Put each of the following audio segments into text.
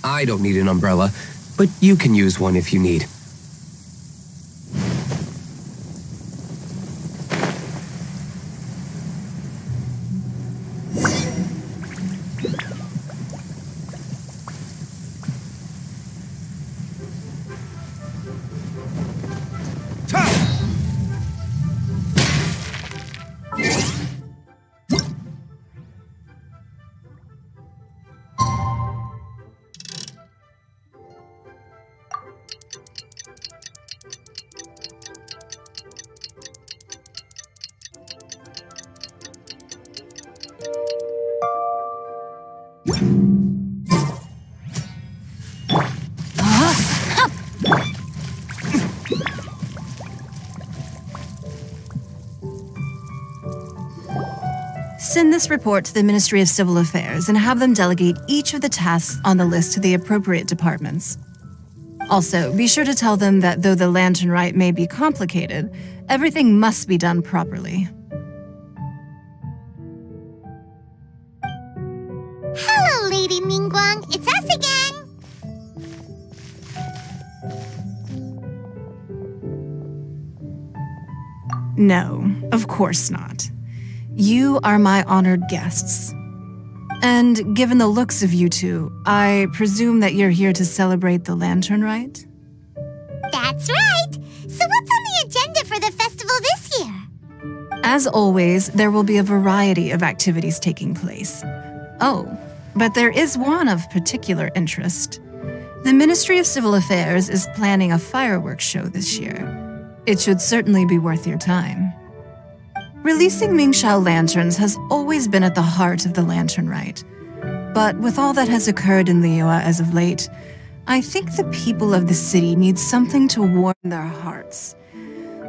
I don't need an umbrella, but you can use one if you need. Send this report to the Ministry of Civil Affairs and have them delegate each of the tasks on the list to the appropriate departments. Also, be sure to tell them that though the lantern rite may be complicated, everything must be done properly. Hello, Lady Ningguang. It's us again. No, of course not. You are my honored guests. And given the looks of you two, I presume that you're here to celebrate the lantern rite? That's right. So what's on the agenda for the festival this year? As always, there will be a variety of activities taking place. Oh, but there is one of particular interest. The Ministry of Civil Affairs is planning a fireworks show this year. It should certainly be worth your time. Releasing Mingxiao lanterns has always been at the heart of the lantern rite. But with all that has occurred in Liyue as of late, I think the people of the city need something to warm their hearts.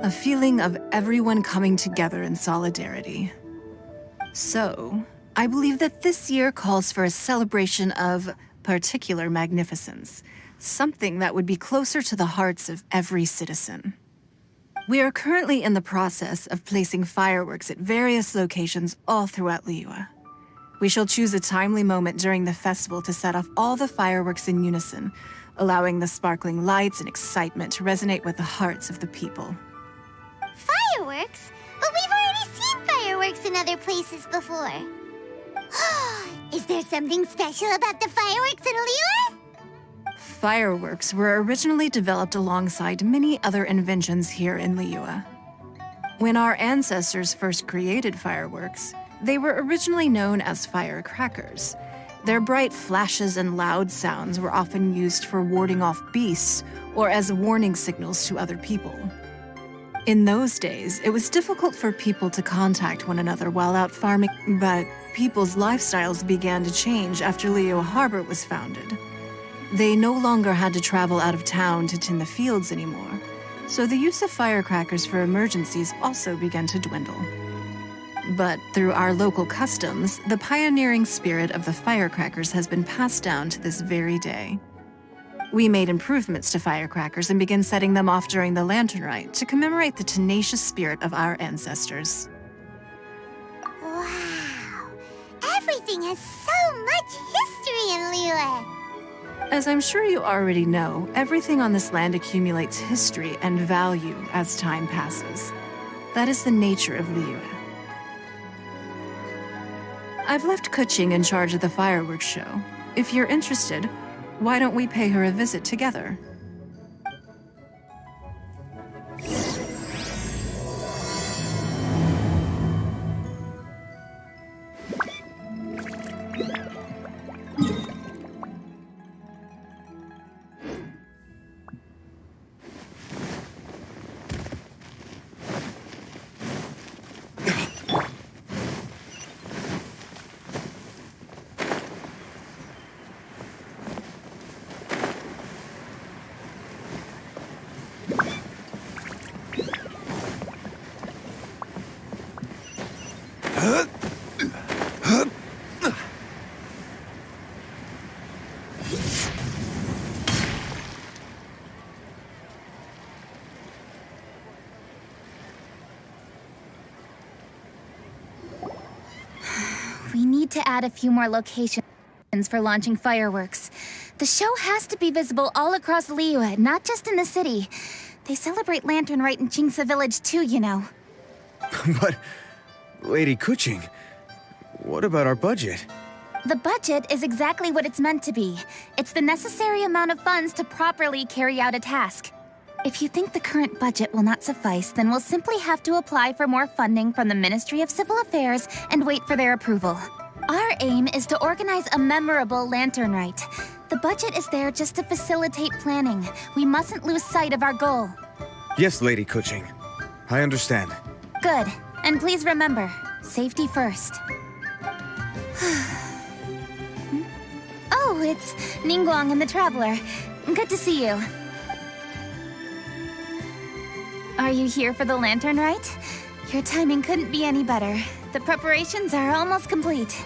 A feeling of everyone coming together in solidarity. So, I believe that this year calls for a celebration of particular magnificence, something that would be closer to the hearts of every citizen. We are currently in the process of placing fireworks at various locations all throughout Liyue. We shall choose a timely moment during the festival to set off all the fireworks in unison, allowing the sparkling lights and excitement to resonate with the hearts of the people. Fireworks? But we've already seen fireworks in other places before. Is there something special about the fireworks in Liyue? Fireworks were originally developed alongside many other inventions here in Liyue. When our ancestors first created fireworks, they were originally known as firecrackers. Their bright flashes and loud sounds were often used for warding off beasts or as warning signals to other people. In those days, it was difficult for people to contact one another while out farming, but people's lifestyles began to change after Liyue Harbor was founded. They no longer had to travel out of town to tend the fields anymore, so the use of firecrackers for emergencies also began to dwindle. But through our local customs, the pioneering spirit of the firecrackers has been passed down to this very day. We made improvements to firecrackers and began setting them off during the lantern rite to commemorate the tenacious spirit of our ancestors. Wow! Everything has so much history in Liyue! As I'm sure you already know, everything on this land accumulates history and value as time passes. That is the nature of Liyue. I've left Kuching in charge of the fireworks show. If you're interested, why don't we pay her a visit together? need to add a few more locations for launching fireworks. The show has to be visible all across Liyue, not just in the city. They celebrate Lantern Rite in Jingsa Village too, you know. But, Lady Kuching, what about our budget? The budget is exactly what it's meant to be. It's the necessary amount of funds to properly carry out a task. If you think the current budget will not suffice, then we'll simply have to apply for more funding from the Ministry of Civil Affairs and wait for their approval. Our aim is to organize a memorable Lantern Rite. The budget is there just to facilitate planning. We mustn't lose sight of our goal. Yes, Lady Kuching. I understand. Good. And please remember, safety first. Oh, it's Ningguang and the Traveler. Good to see you. Are you here for the Lantern Rite? Your timing couldn't be any better. The preparations are almost complete.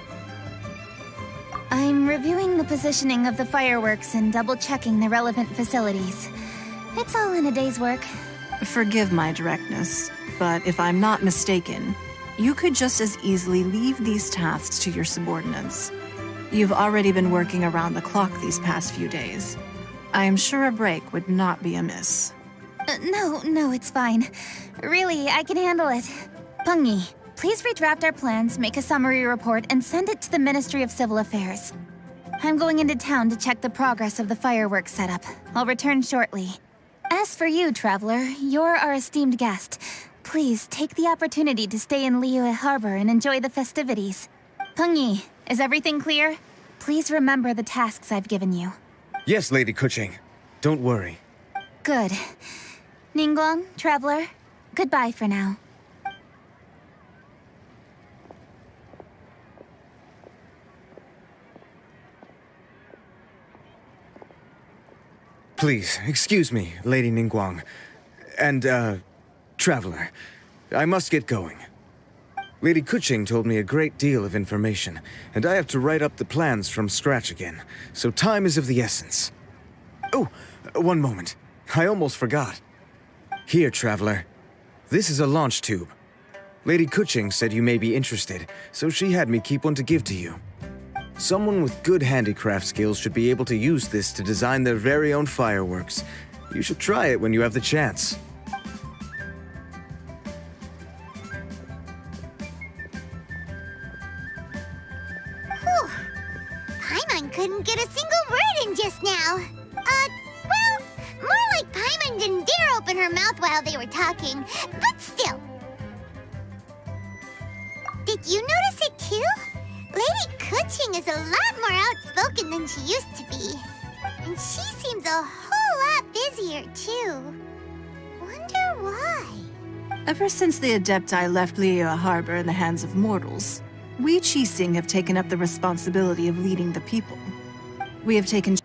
I'm reviewing the positioning of the fireworks and double-checking the relevant facilities. It's all in a day's work. Forgive my directness, but if I'm not mistaken, you could just as easily leave these tasks to your subordinates. You've already been working around the clock these past few days. I am sure a break would not be amiss. No, it's fine. Really, I can handle it. Pengyi, please redraft our plans, make a summary report, and send it to the Ministry of Civil Affairs. I'm going into town to check the progress of the fireworks setup. I'll return shortly. As for you, Traveler, you're our esteemed guest. Please take the opportunity to stay in Liyue Harbor and enjoy the festivities. Pengyi, is everything clear? Please remember the tasks I've given you. Yes, Lady Kuching. Don't worry. Good. Ningguang, Traveler, goodbye for now. Please, excuse me, Lady Ningguang. And, Traveler. I must get going. Lady Kuching told me a great deal of information, and I have to write up the plans from scratch again, so time is of the essence. Oh, one moment. I almost forgot. Here, Traveler. This is a launch tube. Lady Kuching said you may be interested, so she had me keep one to give to you. Someone with good handicraft skills should be able to use this to design their very own fireworks. You should try it when you have the chance. Whew. Paimon couldn't get a single word in just now. Well, more like Paimon didn't dare open her mouth while they were talking, but still. Did you notice it too? Lady Kuching is a lot more outspoken than she used to be. And she seems a whole lot busier too. Wonder why? Ever since the Adepti left Liyue Harbor in the hands of mortals, we Qixing have taken up the responsibility of leading the people. We have taken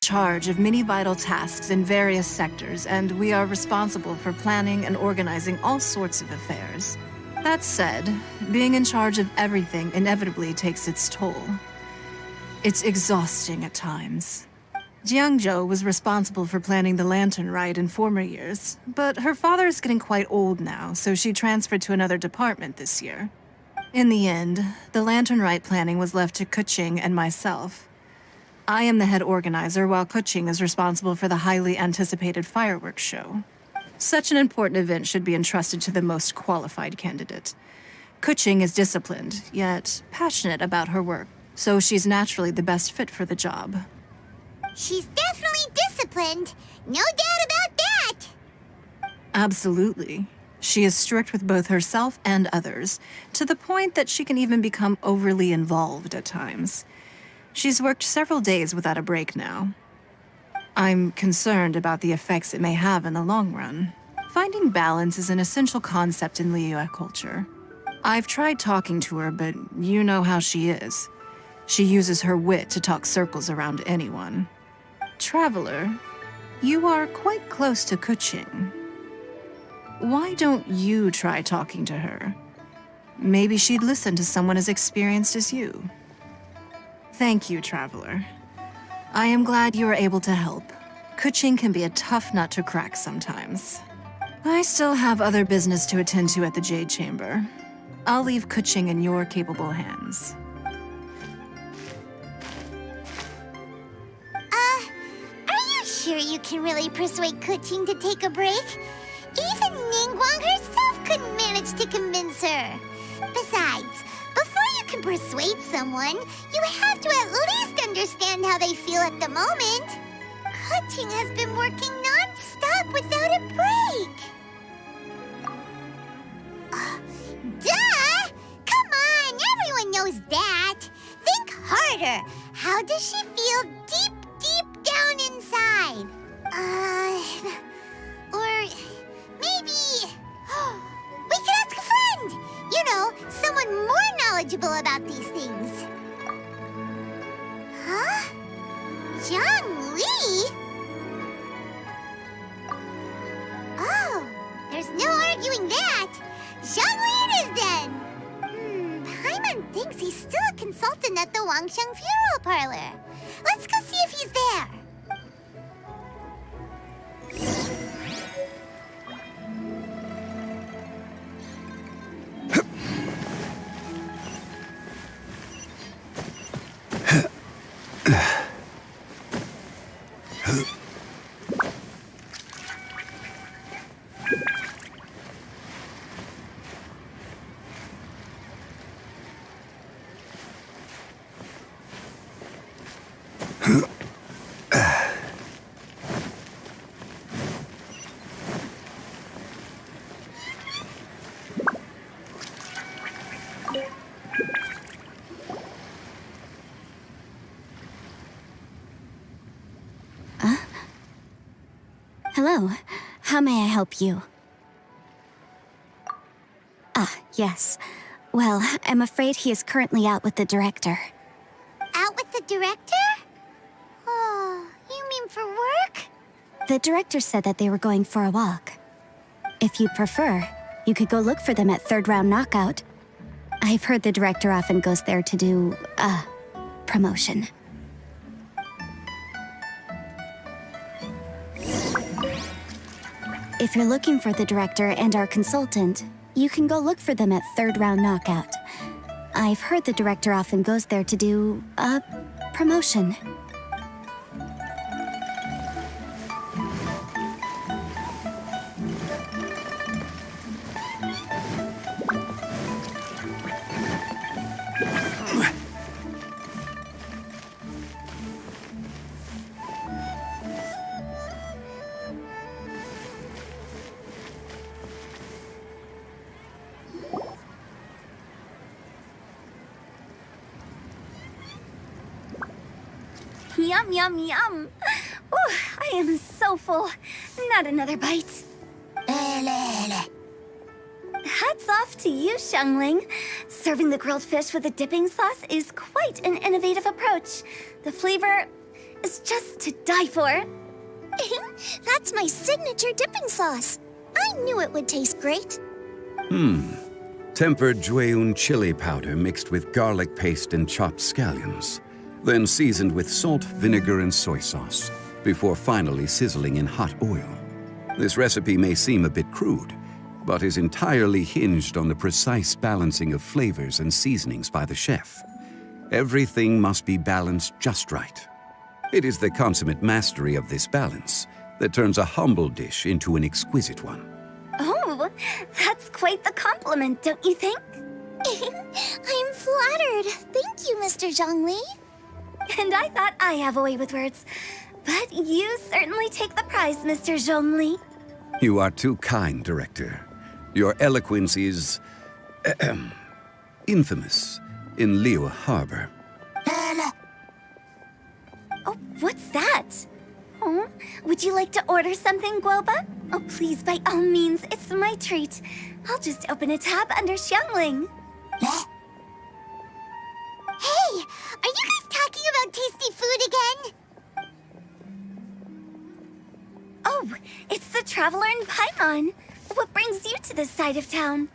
charge of many vital tasks in various sectors, and we are responsible for planning and organizing all sorts of affairs. That said, being in charge of everything inevitably takes its toll. It's exhausting at times. Jiangzhou was responsible for planning the Lantern Rite in former years, but her father is getting quite old now, so she transferred to another department this year. In the end, the Lantern Rite planning was left to Kuching and myself. I am the head organizer, while Kuching is responsible for the highly anticipated fireworks show. Such an important event should be entrusted to the most qualified candidate. Kuching is disciplined, yet passionate about her work, so she's naturally the best fit for the job. She's definitely disciplined. No doubt about that. Absolutely. She is strict with both herself and others, to the point that she can even become overly involved at times. She's worked several days without a break now. I'm concerned about the effects it may have in the long run. Finding balance is an essential concept in Liyue culture. I've tried talking to her, but you know how she is. She uses her wit to talk circles around anyone. Traveler, you are quite close to Kuching. Why don't you try talking to her? Maybe she'd listen to someone as experienced as you. Thank you, Traveler. I am glad you are able to help. Kuching can be a tough nut to crack sometimes. I still have other business to attend to at the Jade Chamber. I'll leave Kuching in your capable hands. sure you can really persuade Kuching to take a break. Even Ningguang herself couldn't manage to convince her. Besides, before you can persuade someone, you have to at least understand how they feel at the moment. Kuching has been working non-stop without a break. Duh! Come on, everyone knows that. Think harder. How does she feel deep down inside? Or maybe we could ask a friend. You know, someone more knowledgeable about these things. Huh? Zhang Li? Oh, there's no arguing that. Zhang Li it is then. Paimon thinks he's still a consultant at the Wangsheng Funeral Parlor. Let's go see if he's there. Hello. How may I help you? Ah, yes. Well, I'm afraid he is currently out with the director. Out with the director? Oh, you mean for work? The director said that they were going for a walk. If you'd prefer, you could go look for them at Third Round Knockout. I've heard the director often goes there to do, promotion. If you're looking for the director and our consultant, you can go look for them at Third Round Knockout. I've heard the director often goes there to do, promotion. Yum, yum, yum. Ooh, I am so full. Not another bite. Hats off to you, Xiangling. Serving the grilled fish with a dipping sauce is quite an innovative approach. The flavor is just to die for. That's my signature dipping sauce. I knew it would taste great. Tempered Jueyun chili powder mixed with garlic paste and chopped scallions, then seasoned with salt, vinegar, and soy sauce, before finally sizzling in hot oil. This recipe may seem a bit crude, but is entirely hinged on the precise balancing of flavors and seasonings by the chef. Everything must be balanced just right. It is the consummate mastery of this balance that turns a humble dish into an exquisite one. Oh, that's quite the compliment, don't you think? I'm flattered. Thank you, Mr. Zhongli. And I thought I have a way with words. But you certainly take the prize, Mr. Zhongli. You are too kind, Director. Your eloquence is infamous in Liu Harbor. Oh, what's that? Oh, would you like to order something, Guoba? Oh, please, by all means, it's my treat. I'll just open a tab under Xiangling. Hey, are you guys talking about tasty food again? Oh, it's the Traveler in Paimon. What brings you to this side of town?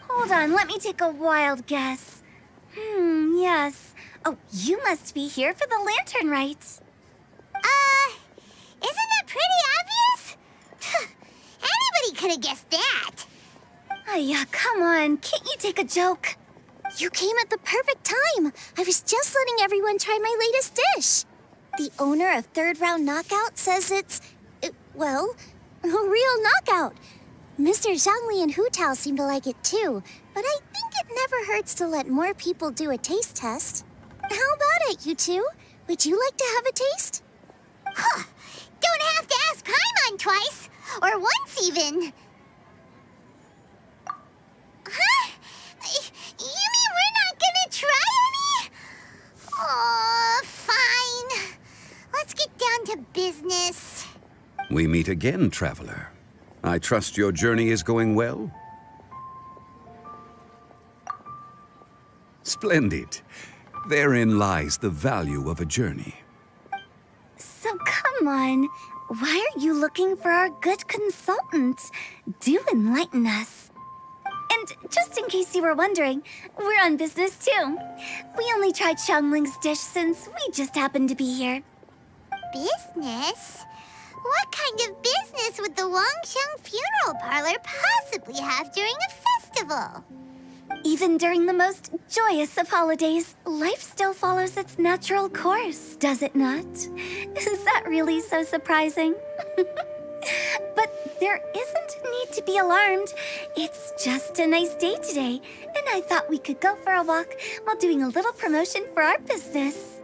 Hold on, let me take a wild guess. Yes. Oh, you must be here for the lantern rite. Isn't that pretty obvious? Anybody could have guessed that. Yeah, come on, can't you take a joke? You came at the perfect time. I was just letting everyone try my latest dish. The owner of Third Round Knockout says well, a real knockout. Mr. Zhangli and Hu Tao seem to like it too, but I think it never hurts to let more people do a taste test. How about it, you two? Would you like to have a taste? Huh! Don't have to ask Paimon twice! Or once, even! Huh? You mean we're not gonna try any? Oh, fine. Let's get down to business. We meet again, traveler. I trust your journey is going well? Splendid. Therein lies the value of a journey. So come on. Why are you looking for our good consultant? Do enlighten us. And just in case you were wondering, we're on business too. We only tried Xiangling's dish since we just happened to be here. Business? What kind of business would the Wangxiang funeral parlor possibly have during a festival? Even during the most joyous of holidays, life still follows its natural course, does it not? Is that really so surprising? But there isn't a need to be alarmed. It's just a nice day today, and I thought we could go for a walk while doing a little promotion for our business.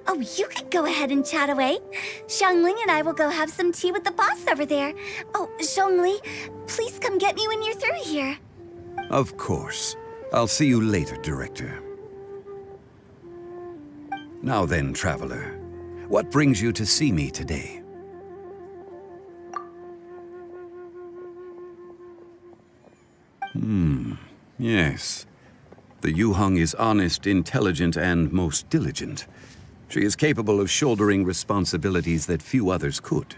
Oh, you could go ahead and chat away. Xiangling and I will go have some tea with the boss over there. Oh, Zhongli, please come get me when you're through here. Of course. I'll see you later, Director. Now then, traveler. What brings you to see me today? Yes. The Yuheng is honest, intelligent, and most diligent. She is capable of shouldering responsibilities that few others could.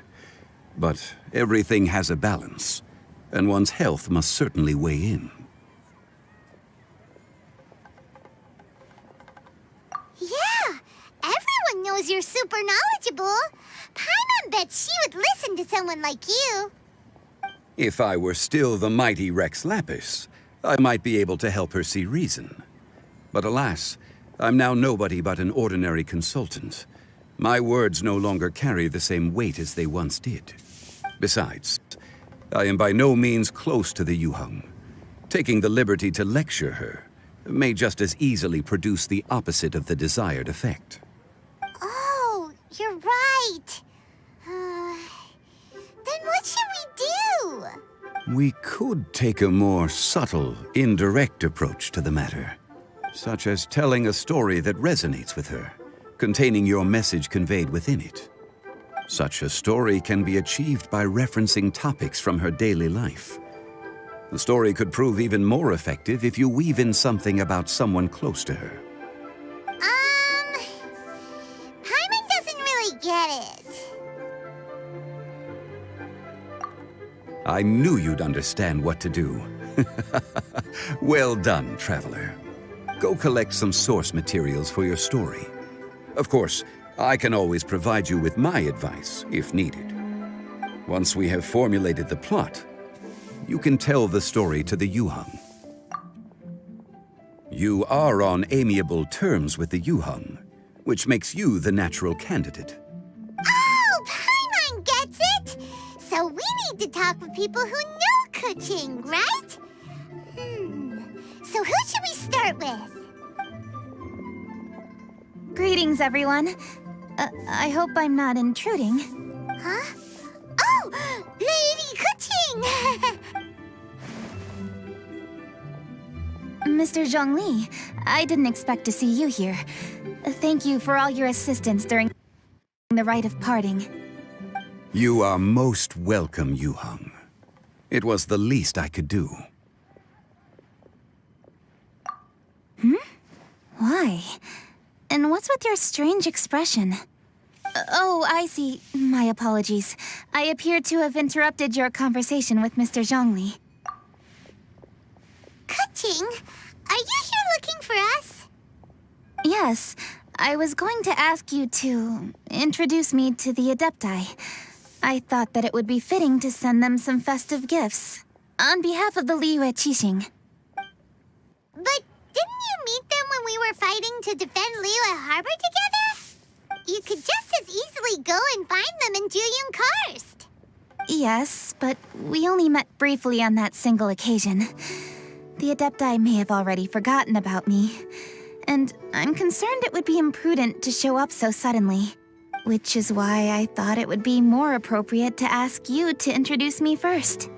But everything has a balance, and one's health must certainly weigh in. Yeah, everyone knows you're super knowledgeable. Paimon bets she would listen to someone like you. If I were still the mighty Rex Lapis, I might be able to help her see reason. But alas, I'm now nobody but an ordinary consultant. My words no longer carry the same weight as they once did. Besides, I am by no means close to the Yuheng. Taking the liberty to lecture her may just as easily produce the opposite of the desired effect. Oh, you're right. Then what should we do? We could take a more subtle, indirect approach to the matter, such as telling a story that resonates with her, containing your message conveyed within it. Such a story can be achieved by referencing topics from her daily life. The story could prove even more effective if you weave in something about someone close to her. Paimon doesn't really get it. I knew you'd understand what to do. Well done, traveler. Go collect some source materials for your story. Of course, I can always provide you with my advice, if needed. Once we have formulated the plot, you can tell the story to the Yuheng. You are on amiable terms with the Yuheng, which makes you the natural candidate. Oh, Paimon gets it! So we need to talk with people who know Kuching, right? So who should we start with? Greetings, everyone. I hope I'm not intruding. Huh? Oh! Lady Kuching! Mr. Zhongli, I didn't expect to see you here. Thank you for all your assistance during the rite of parting. You are most welcome, Yuheng. It was the least I could do. Why? And what's with your strange expression? Oh, I see. My apologies. I appear to have interrupted your conversation with Mr. Zhongli. Kuching, are you here looking for us? Yes, I was going to ask you to introduce me to the Adepti. I thought that it would be fitting to send them some festive gifts. On behalf of the Liyue Qixing. But didn't you meet them when we were fighting to defend Liyue Harbor together? You could just as easily go and find them in Juyun Karst. Yes, but we only met briefly on that single occasion. The Adepti may have already forgotten about me, and I'm concerned it would be imprudent to show up so suddenly. Which is why I thought it would be more appropriate to ask you to introduce me first.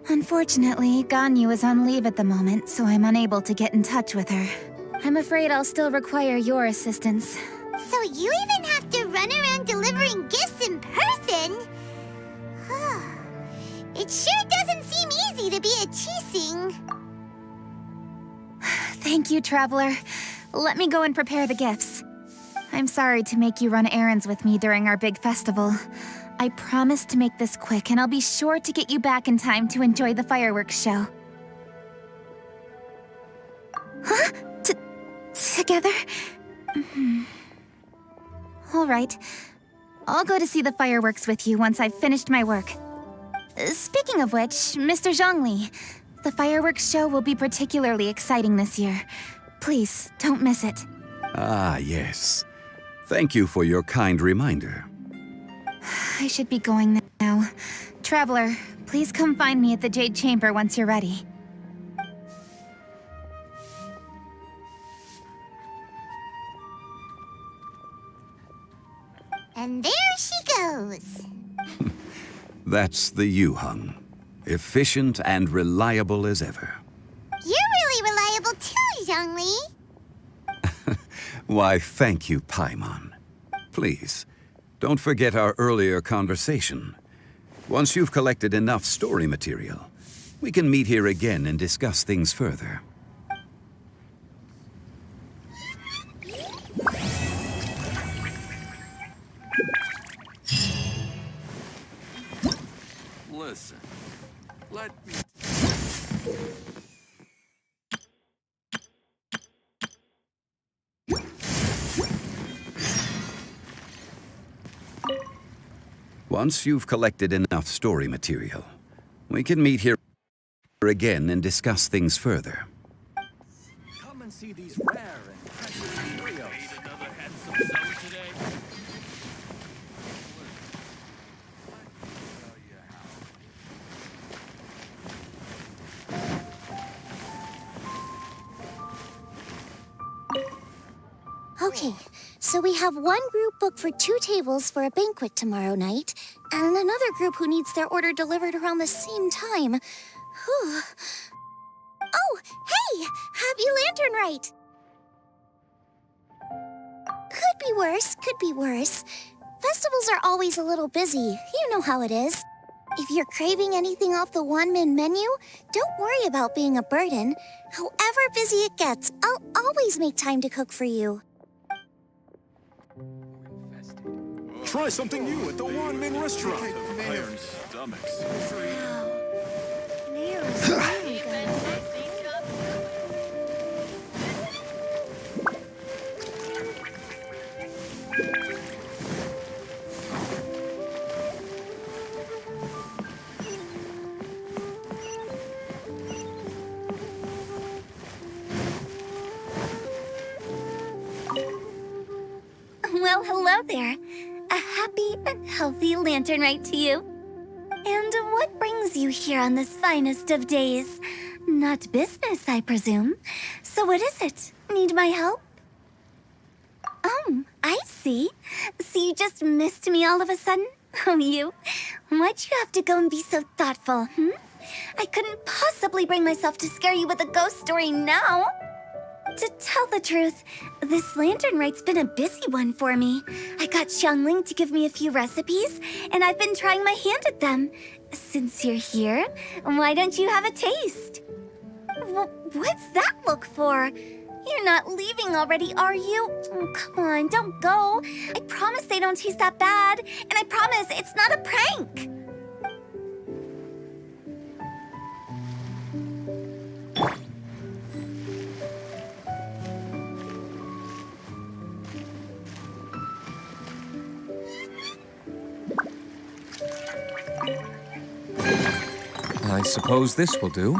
Unfortunately, Ganyu is on leave at the moment, so I'm unable to get in touch with her. I'm afraid I'll still require your assistance. So you even have to run around delivering gifts in person? It sure doesn't seem easy to be a Qixing. Thank you, Traveler. Let me go and prepare the gifts. I'm sorry to make you run errands with me during our big festival. I promise to make this quick, and I'll be sure to get you back in time to enjoy the fireworks show. Huh? Together? All right. I'll go to see the fireworks with you once I've finished my work. Speaking of which, Mr. Zhongli, the fireworks show will be particularly exciting this year. Please, don't miss it. Ah, yes. Thank you for your kind reminder. I should be going now. Traveler, please come find me at the Jade Chamber once you're ready. And there she goes. That's the Yuheng. Efficient and reliable as ever. You're really reliable too, Zhongli. Why, thank you, Paimon. Please, don't forget our earlier conversation. Once you've collected enough story material, we can meet here again and discuss things further. Listen, let me... Once you've collected enough story material, we can meet here again and discuss things further. Come and see these rare and precious materials. Need another handsome son today? Okay, so we have one group booked for 2 tables for a banquet tomorrow night, and another group who needs their order delivered around the same time. Whew. Oh, hey! Happy Lantern Rite! Could be worse, could be worse. Festivals are always a little busy, you know how it is. If you're craving anything off the one-min menu, don't worry about being a burden. However busy it gets, I'll always make time to cook for you. Try something new at the One-Min restaurant. Iron stomachs. Well, hello there. A happy and healthy Lantern Rite to you. And what brings you here on this finest of days? Not business, I presume. So what is it? Need my help? Oh, I see. So you just missed me all of a sudden? Oh, you? Why'd you have to go and be so thoughtful, I couldn't possibly bring myself to scare you with a ghost story now. To tell the truth, this Lantern Rite's been a busy one for me. I got Xiangling to give me a few recipes, and I've been trying my hand at them. Since you're here, why don't you have a taste? What's that look for? You're not leaving already, are you? Oh, come on, don't go. I promise they don't taste that bad, and I promise it's not a prank. I suppose this will do.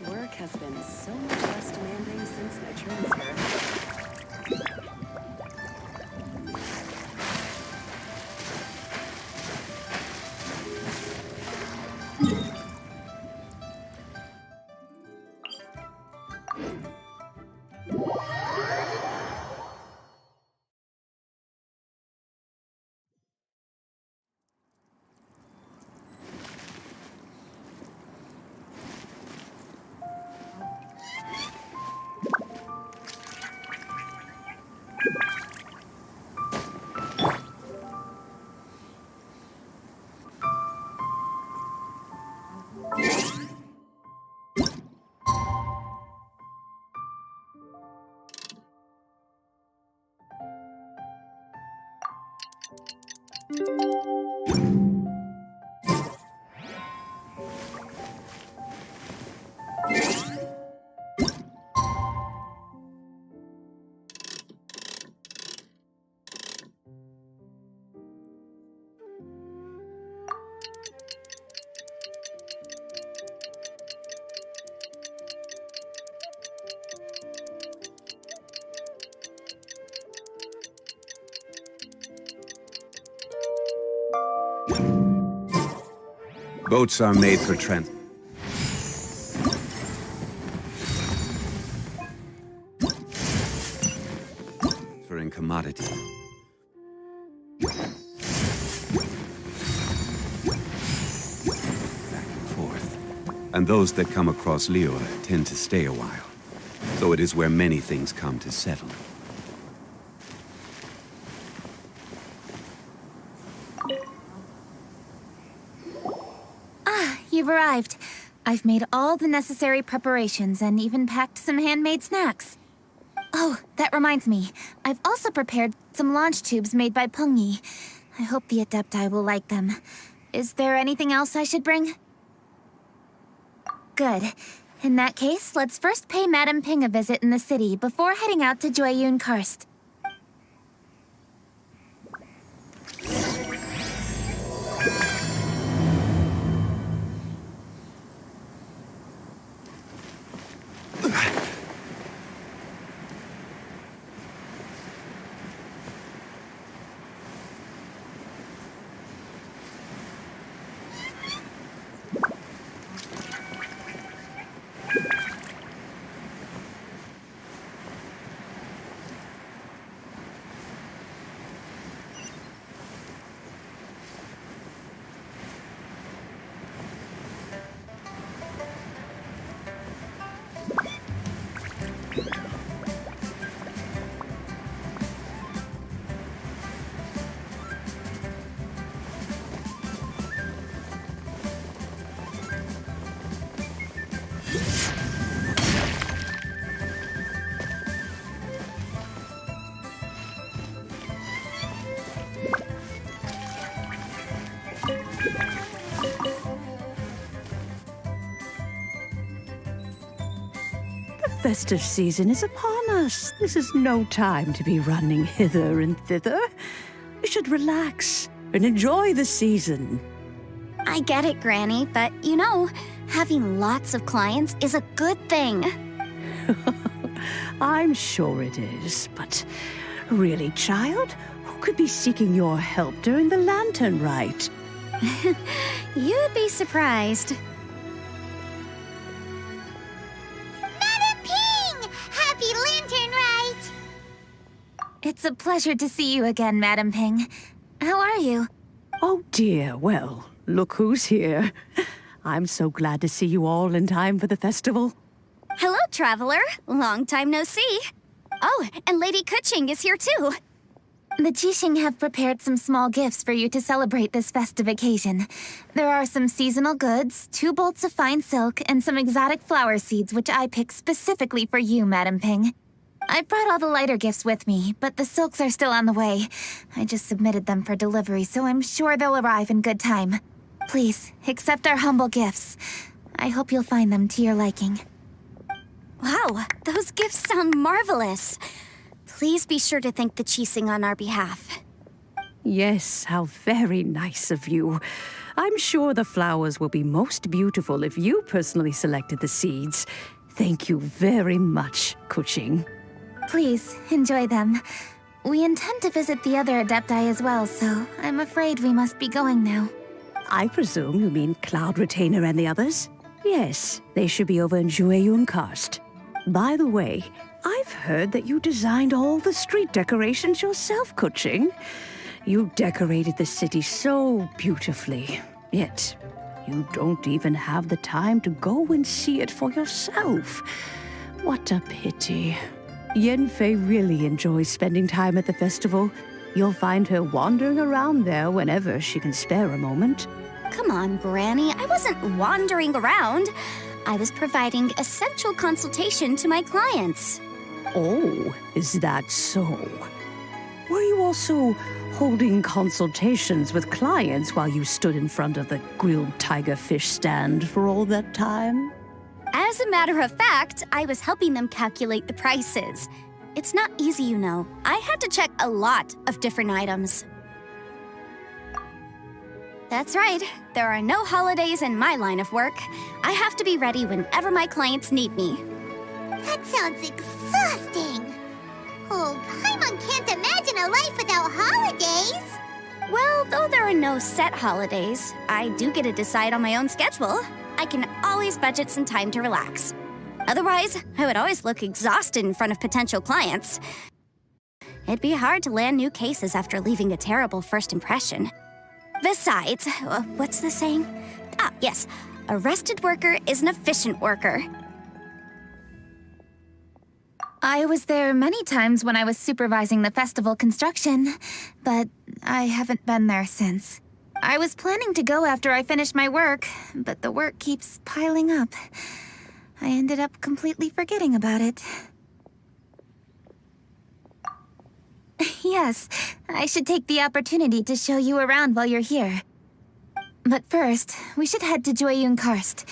Work has been so much less demanding since my transfer. Boats are made for transport. For commodity. Back and forth. And those that come across Liyue tend to stay a while. So it is where many things come to settle. You've arrived. I've made all the necessary preparations and even packed some handmade snacks. Oh, that reminds me. I've also prepared some launch tubes made by Pengyi. I hope the Adepti will like them. Is there anything else I should bring? Good. In that case, let's first pay Madame Ping a visit in the city before heading out to Jueyun Karst. The festive season is upon us. This is no time to be running hither and thither. We should relax and enjoy the season. I get it, Granny, but you know, having lots of clients is a good thing. I'm sure it is, but really, child, who could be seeking your help during the lantern rite? You'd be surprised. Madam Ping! Happy Lantern Rite! It's a pleasure to see you again, Madame Ping. How are you? Oh dear, well, look who's here. I'm so glad to see you all in time for the festival. Hello, traveler. Long time no see. Oh, and Lady Kuching is here too. The Jixing have prepared some small gifts for you to celebrate this festive occasion. There are some seasonal goods, 2 bolts of fine silk, and some exotic flower seeds which I picked specifically for you, Madam Ping. I brought all the lighter gifts with me, but the silks are still on the way. I just submitted them for delivery, so I'm sure they'll arrive in good time. Please, accept our humble gifts. I hope you'll find them to your liking. Wow, those gifts sound marvelous. Please be sure to thank the Qixing on our behalf. Yes, how very nice of you. I'm sure the flowers will be most beautiful if you personally selected the seeds. Thank you very much, Kuching. Please, enjoy them. We intend to visit the other Adepti as well, so I'm afraid we must be going now. I presume you mean Cloud Retainer and the others? Yes, they should be over in Jueyun Karst. By the way, I've heard that you designed all the street decorations yourself, Kuching. You decorated the city so beautifully, yet you don't even have the time to go and see it for yourself. What a pity. Yanfei really enjoys spending time at the festival. You'll find her wandering around there whenever she can spare a moment. Come on, Granny. I wasn't wandering around. I was providing essential consultation to my clients. Oh, is that so? Were you also holding consultations with clients while you stood in front of the grilled tiger fish stand for all that time? As a matter of fact, I was helping them calculate the prices. It's not easy, you know. I had to check a lot of different items. That's right. There are no holidays in my line of work. I have to be ready whenever my clients need me. That sounds exhausting. Oh, Paimon can't imagine a life without holidays. Well, though there are no set holidays, I do get to decide on my own schedule. I can always budget some time to relax. Otherwise, I would always look exhausted in front of potential clients. It'd be hard to land new cases after leaving a terrible first impression. Besides, what's the saying? Ah, yes. A rested worker is an efficient worker. I was there many times when I was supervising the festival construction, but I haven't been there since. I was planning to go after I finished my work, but the work keeps piling up. I ended up completely forgetting about it. Yes, I should take the opportunity to show you around while you're here. But first, we should head to Jueyun Karst.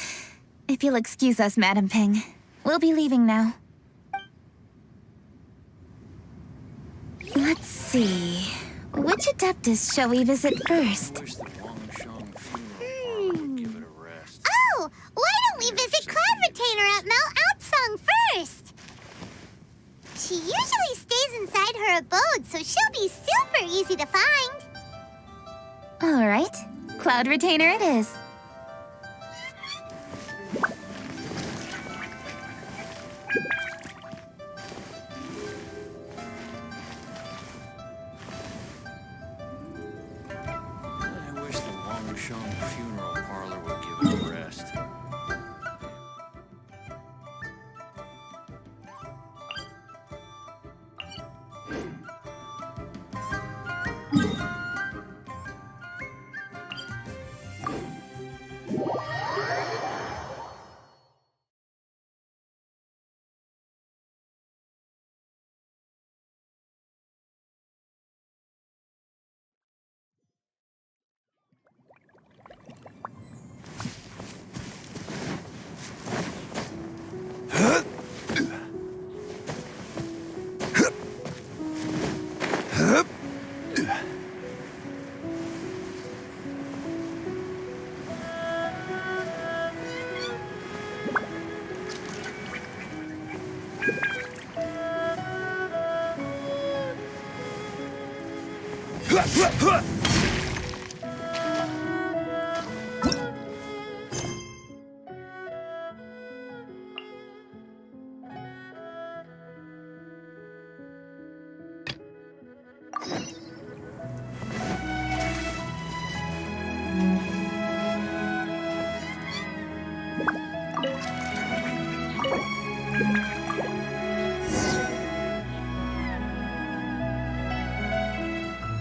If you'll excuse us, Madam Ping. We'll be leaving now. Let's see. Which Adeptus shall we visit first? Oh, why don't we visit Cloud Retainer at Mount Outsong first? She usually stays inside her abode, so she'll be super easy to find. All right. Cloud Retainer it is. I wish the Wangsheng funeral parlor would give it a rest.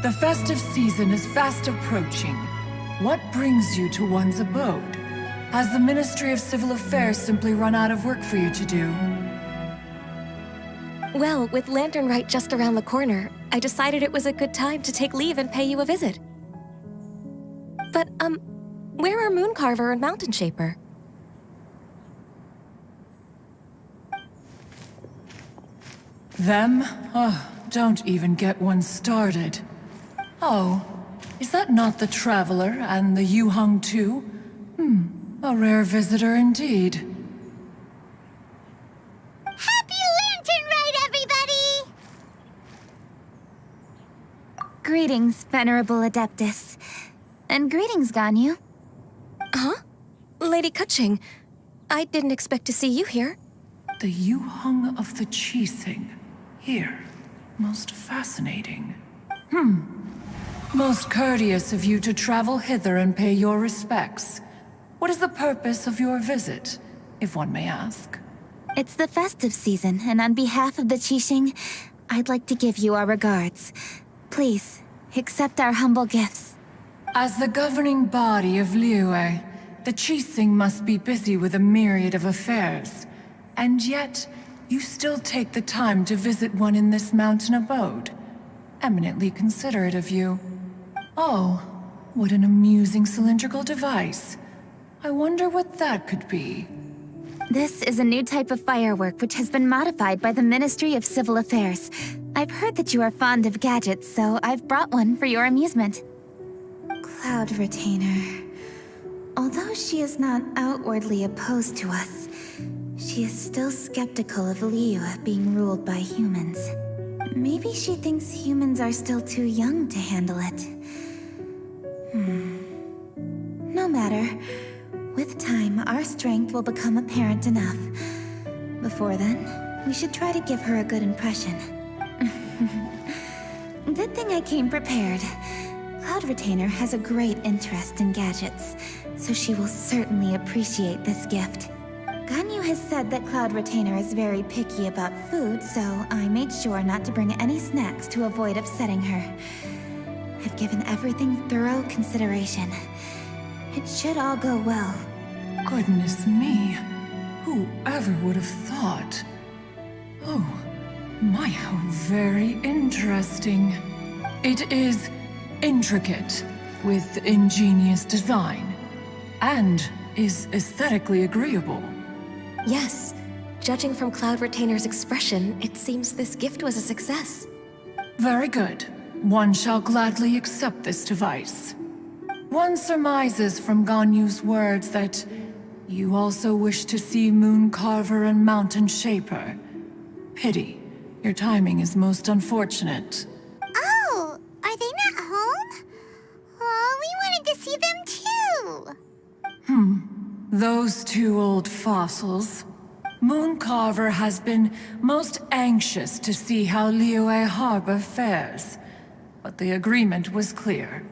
The festive season is fast approaching. What brings you to one's abode? Has the Ministry of Civil Affairs simply run out of work for you to do? Well, with Lantern Rite just around the corner, I decided it was a good time to take leave and pay you a visit. But, where are Mooncarver and Mountain Shaper? Them? Oh, don't even get one started. Oh, is that not the Traveler and the Yu-Hung too? A rare visitor indeed. Happy Lantern Rite, everybody! Greetings, Venerable Adeptus. And greetings, Ganyu. Huh? Lady Kuching, I didn't expect to see you here. The Yu-Hung of the Qixing. Here. Most fascinating. Most courteous of you to travel hither and pay your respects. What is the purpose of your visit, if one may ask? It's the festive season, and on behalf of the Qixing, I'd like to give you our regards. Please, accept our humble gifts. As the governing body of Liyue, the Qixing must be busy with a myriad of affairs. And yet, you still take the time to visit one in this mountain abode. Eminently considerate of you. Oh, what an amusing cylindrical device. I wonder what that could be. This is a new type of firework which has been modified by the Ministry of Civil Affairs. I've heard that you are fond of gadgets, so I've brought one for your amusement. Cloud Retainer. Although she is not outwardly opposed to us, she is still skeptical of Liyue being ruled by humans. Maybe she thinks humans are still too young to handle it. No matter. With time, our strength will become apparent enough. Before then, we should try to give her a good impression. Good thing I came prepared. Cloud Retainer has a great interest in gadgets, so she will certainly appreciate this gift. Ganyu has said that Cloud Retainer is very picky about food, so I made sure not to bring any snacks to avoid upsetting her. I've given everything thorough consideration. It should all go well. Goodness me. Whoever would have thought? Oh, my, how very interesting. It is intricate, with ingenious design, and is aesthetically agreeable. Yes. Judging from Cloud Retainer's expression, it seems this gift was a success. Very good. One shall gladly accept this device. One surmises from Ganyu's words that you also wish to see Mooncarver and Mountain Shaper. Pity. Your timing is most unfortunate. Oh, are they not home? Oh, we wanted to see them too. Those two old fossils. Mooncarver has been most anxious to see how Liyue Harbor fares. But the agreement was clear.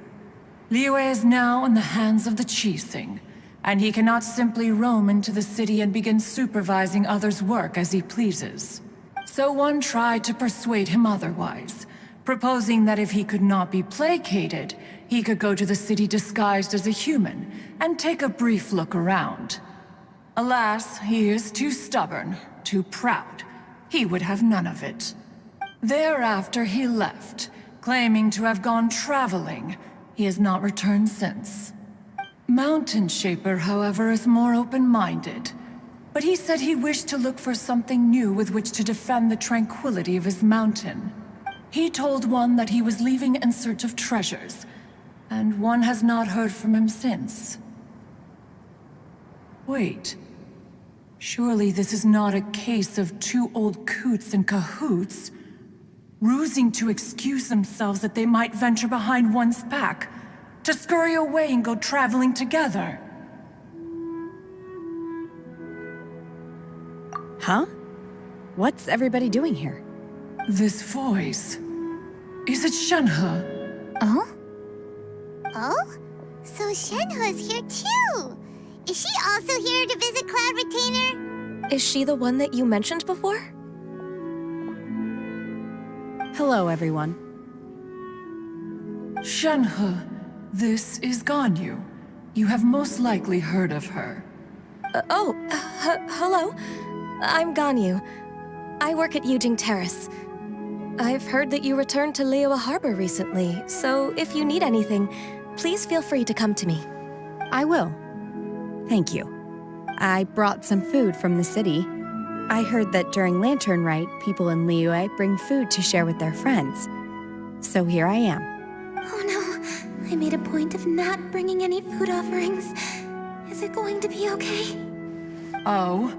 Liyue is now in the hands of the Qixing, and he cannot simply roam into the city and begin supervising others' work as he pleases. So one tried to persuade him otherwise, proposing that if he could not be placated, he could go to the city disguised as a human and take a brief look around. Alas, he is too stubborn, too proud. He would have none of it. Thereafter he left, claiming to have gone traveling. He has not returned since. Mountain Shaper, however, is more open-minded. But he said he wished to look for something new with which to defend the tranquility of his mountain. He told one that he was leaving in search of treasures, and one has not heard from him since. Wait. Surely this is not a case of two old coots in cahoots, rusing to excuse themselves that they might venture behind one's back, to scurry away and go traveling together. Huh? What's everybody doing here? This voice... Is it Shenhe? Oh? Oh? So Shenhe's here too! Is she also here to visit Cloud Retainer? Is she the one that you mentioned before? Hello, everyone. Shenhe, this is Ganyu. You have most likely heard of her. Hello. I'm Ganyu. I work at Yujing Terrace. I've heard that you returned to Liyue Harbor recently, so if you need anything, please feel free to come to me. I will. Thank you. I brought some food from the city. I heard that during Lantern Rite, people in Liyue bring food to share with their friends. So here I am. Oh no, I made a point of not bringing any food offerings. Is it going to be okay? Oh,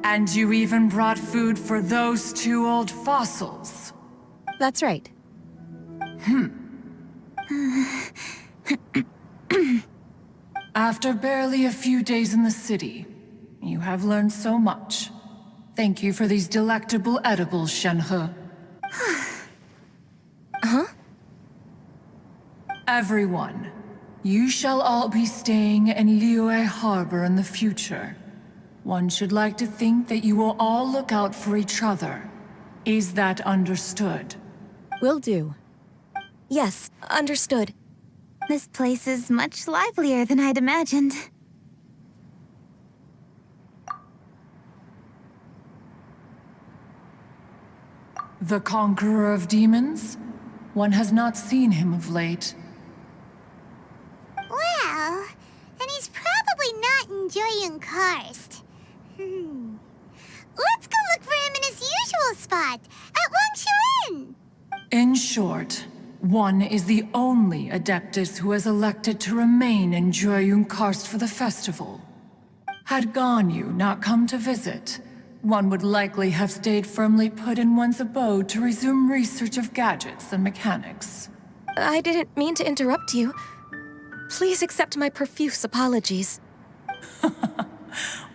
and you even brought food for those two old fossils. That's right. After barely a few days in the city, you have learned so much. Thank you for these delectable edibles, Shenhe. Huh? Everyone, you shall all be staying in Liyue Harbor in the future. One should like to think that you will all look out for each other. Is that understood? Will do. Yes, understood. This place is much livelier than I'd imagined. The conqueror of demons? One has not seen him of late. Well, and he's probably not enjoying Karst. Let's go look for him in his usual spot, at Wangshu. In short, one is the only Adeptus who has elected to remain in Joyun Karst for the festival. Had Ganyu not come to visit, one would likely have stayed firmly put in one's abode to resume research of gadgets and mechanics. I didn't mean to interrupt you. Please accept my profuse apologies.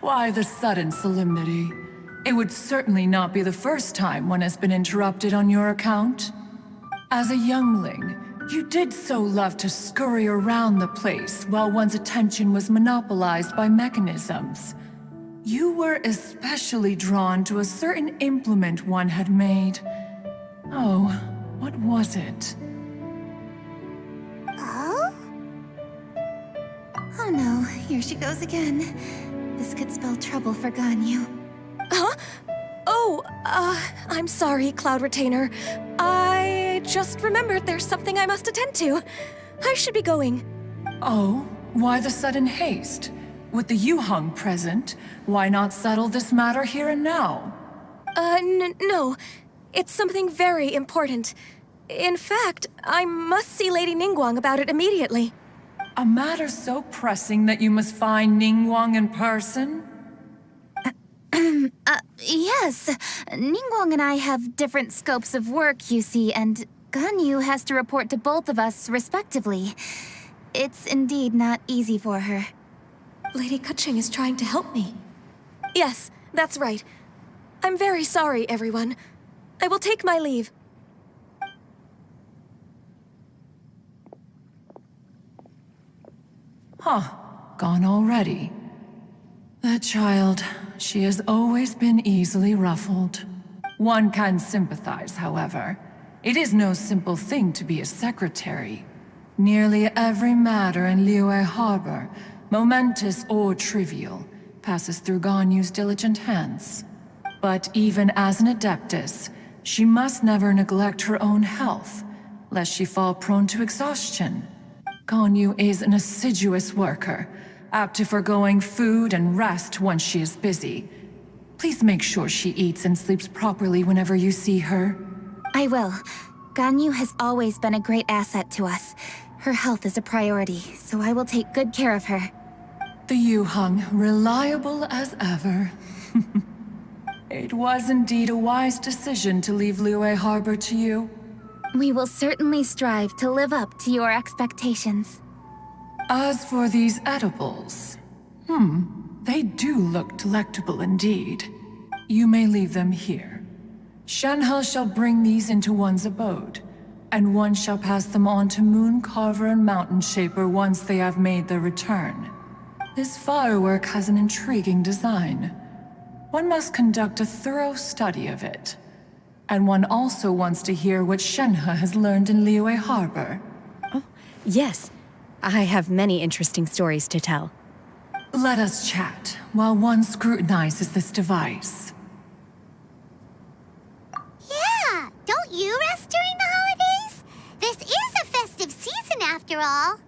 Why the sudden solemnity? It would certainly not be the first time one has been interrupted on your account. As a youngling, you did so love to scurry around the place while one's attention was monopolized by mechanisms. You were especially drawn to a certain implement one had made. Oh, what was it? Oh? Oh no, here she goes again. This could spell trouble for Ganyu. Huh? Oh, I'm sorry, Cloud Retainer. I just remembered there's something I must attend to. I should be going. Oh, why the sudden haste? With the Yuheng present, why not settle this matter here and now? No. It's something very important. In fact, I must see Lady Ningguang about it immediately. A matter so pressing that you must find Ningguang in person? Yes. Ningguang and I have different scopes of work, you see, and Ganyu has to report to both of us respectively. It's indeed not easy for her. Lady Keqing is trying to help me. Yes, that's right. I'm very sorry, everyone. I will take my leave. Huh, gone already. That child, she has always been easily ruffled. One can sympathize, however. It is no simple thing to be a secretary. Nearly every matter in Liyue Harbor, momentous or trivial, passes through Ganyu's diligent hands. But even as an Adeptus, she must never neglect her own health, lest she fall prone to exhaustion. Ganyu is an assiduous worker, apt to foregoing food and rest once she is busy. Please make sure she eats and sleeps properly whenever you see her. I will. Ganyu has always been a great asset to us. Her health is a priority, so I will take good care of her. The Yuheng, reliable as ever. It was indeed a wise decision to leave Liyue Harbor to you. We will certainly strive to live up to your expectations. As for these edibles, they do look delectable indeed. You may leave them here. Shenhe shall bring these into one's abode, and one shall pass them on to Mooncarver and Mountain Shaper once they have made their return. This firework has an intriguing design. One must conduct a thorough study of it. And one also wants to hear what Shenhe has learned in Liyue Harbor. Oh, Yes, I have many interesting stories to tell. Let us chat while one scrutinizes this device. Yeah, don't you rest during the holidays? This is a festive season after all.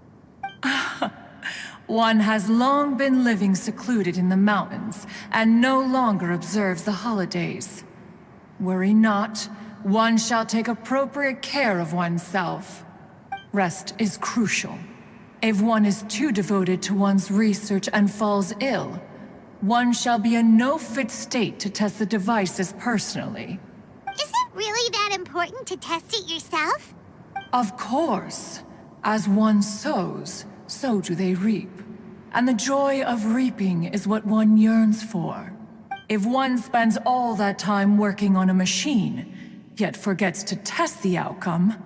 One has long been living secluded in the mountains and no longer observes the holidays. Worry not, one shall take appropriate care of oneself. Rest is crucial. If one is too devoted to one's research and falls ill, one shall be in no fit state to test the devices personally. Is it really that important to test it yourself? Of course. As one sows, so do they reap. And the joy of reaping is what one yearns for. If one spends all that time working on a machine, yet forgets to test the outcome,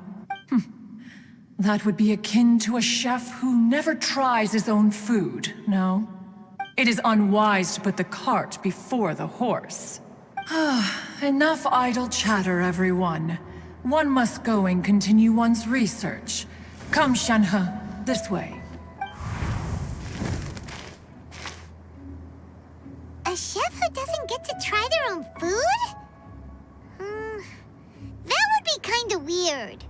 that would be akin to a chef who never tries his own food, no? It is unwise to put the cart before the horse. Enough idle chatter, everyone. One must go and continue one's research. Come, Shanhe, this way. A chef who doesn't get to try their own food? That would be kinda weird.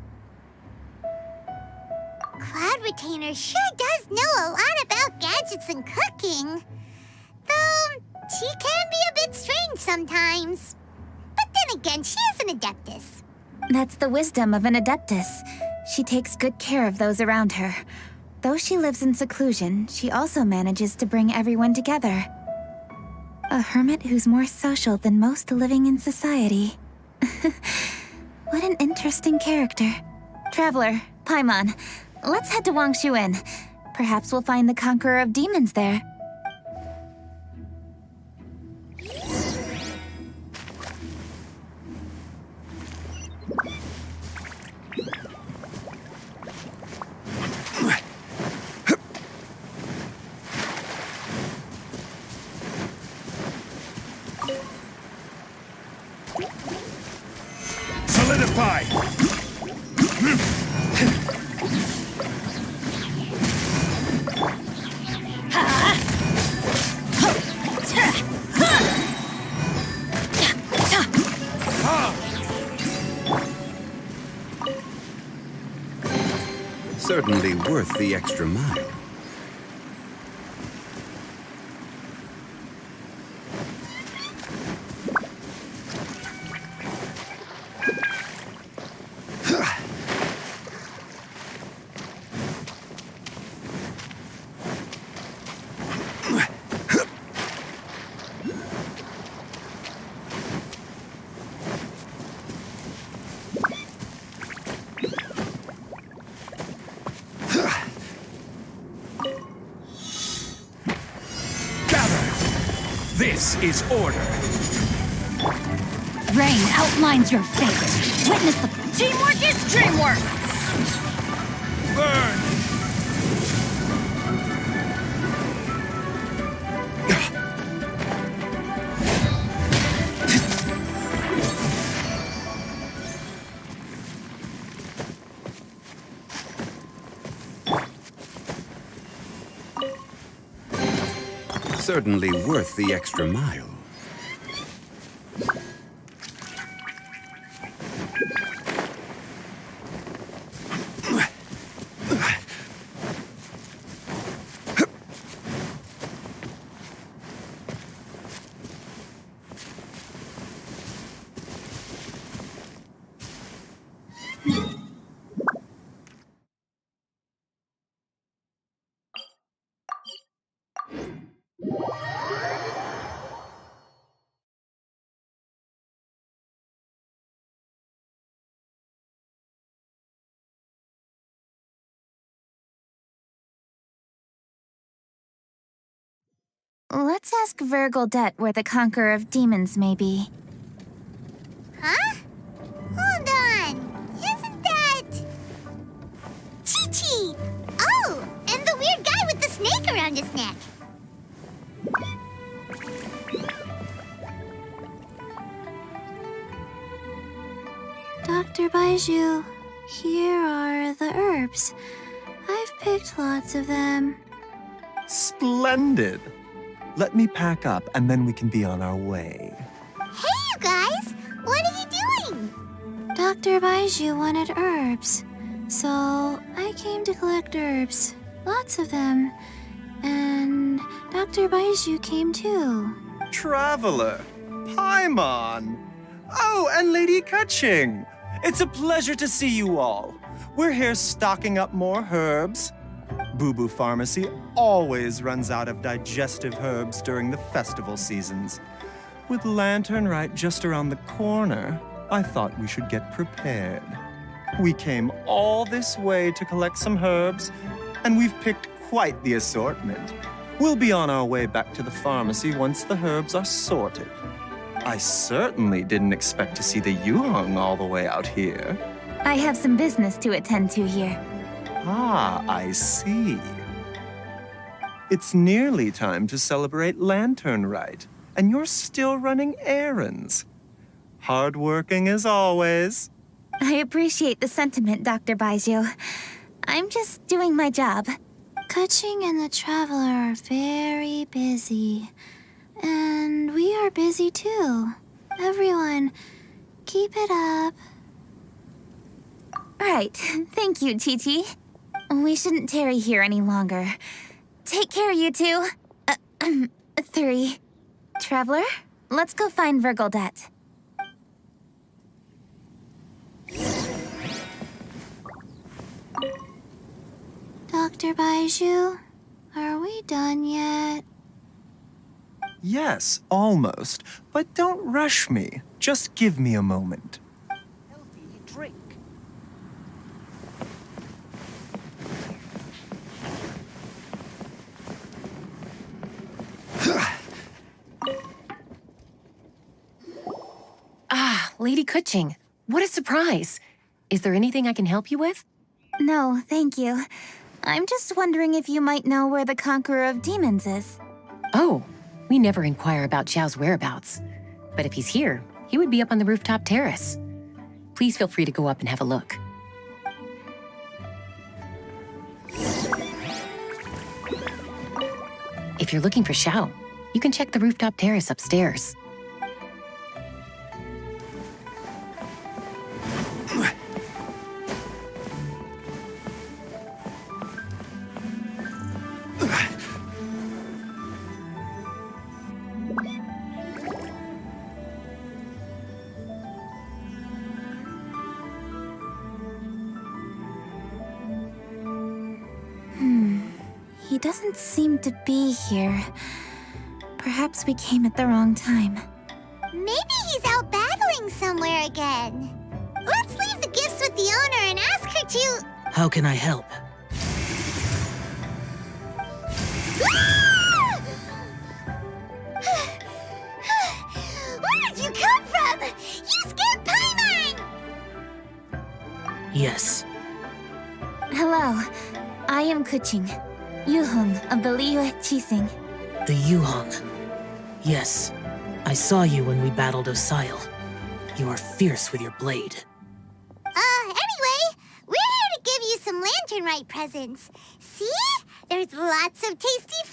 Cloud Retainer sure does know a lot about gadgets and cooking. Though, she can be a bit strange sometimes. But then again, she is an Adeptus. That's the wisdom of an Adeptus. She takes good care of those around her. Though she lives in seclusion, she also manages to bring everyone together. A hermit who's more social than most living in society. What an interesting character. Traveler, Paimon, let's head to Wangshuin. Perhaps we'll find the Conqueror of Demons there. Solidify! Certainly worth the extra mile. This is order. Rain outlines your fate. Witness the teamwork is dreamwork. Burn! Certainly worth the extra mile. Let's ask Vergildet where the Conqueror of Demons may be. Huh? Hold on. Isn't that... Chi-Chi! Oh, and the weird guy with the snake around his neck. Dr. Baiju, here are the herbs. I picked lots of them. Splendid. Let me pack up and then we can be on our way. Hey, you guys! What are you doing? Dr. Baiju wanted herbs, so I came to collect herbs. Lots of them. And Dr. Baiju came too. Traveler, Paimon. Oh, and Lady Kaching. It's a pleasure to see you all. We're here stocking up more herbs. Boo Boo Pharmacy always runs out of digestive herbs during the festival seasons. With Lantern Rite just around the corner, I thought we should get prepared. We came all this way to collect some herbs, and we've picked quite the assortment. We'll be on our way back to the pharmacy once the herbs are sorted. I certainly didn't expect to see the Yuhong all the way out here. I have some business to attend to here. Ah, I see. It's nearly time to celebrate Lantern Rite, and you're still running errands. Hardworking as always. I appreciate the sentiment, Dr. Baiju. I'm just doing my job. Kaching and the Traveler are very busy. And we are busy too. Everyone, keep it up. Right. Thank you, Chi-Chi. We shouldn't tarry here any longer. Take care, you two. 3. Traveler, let's go find Virgildet. Dr. Baiju, are we done yet? Yes, almost. But don't rush me. Just give me a moment. Healthy drink. Ah, Lady Kutching. What a surprise. Is there anything I can help you with? No, thank you. I'm just wondering if you might know where the Conqueror of Demons is. Oh, we never inquire about Xiao's whereabouts. But if he's here, he would be up on the rooftop terrace. Please feel free to go up and have a look. If you're looking for Xiao, you can check the rooftop terrace upstairs. He doesn't seem to be here. Perhaps we came at the wrong time. Maybe he's out battling somewhere again. Let's leave the gifts with the owner and ask her to... How can I help? Where did you come from? You scared Paimon! Yes. Hello, I am Kuching, Yuhong of the Liyue Qixing. The Yuhong. Yes. I saw you when we battled Osile. You are fierce with your blade. Anyway, we're here to give you some Lantern Rite presents. See? There's lots of tasty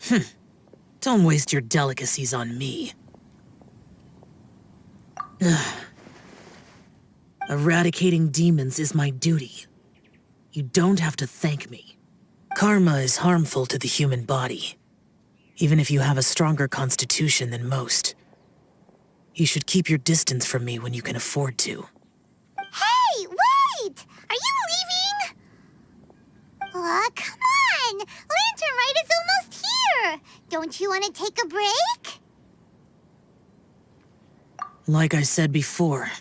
food! Don't waste your delicacies on me. Eradicating demons is my duty. You don't have to thank me. Karma is harmful to the human body, even if you have a stronger constitution than most. You should keep your distance from me when you can afford to. Hey, wait! Are you leaving? Aw, come on! Lantern Rite is almost here! Don't you want to take a break? Like I said before,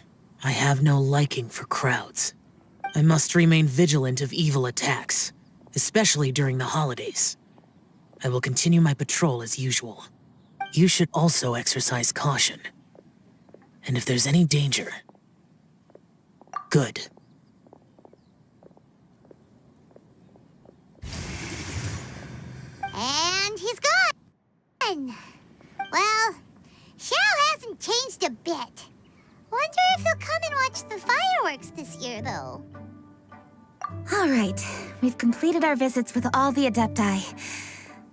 I have no liking for crowds. I must remain vigilant of evil attacks, especially during the holidays. I will continue my patrol as usual. You should also exercise caution. And if there's any danger, good. And he's gone! Well, Xiao hasn't changed a bit. Wonder if he'll come and watch the fireworks this year, though. All right, we've completed our visits with all the Adepti.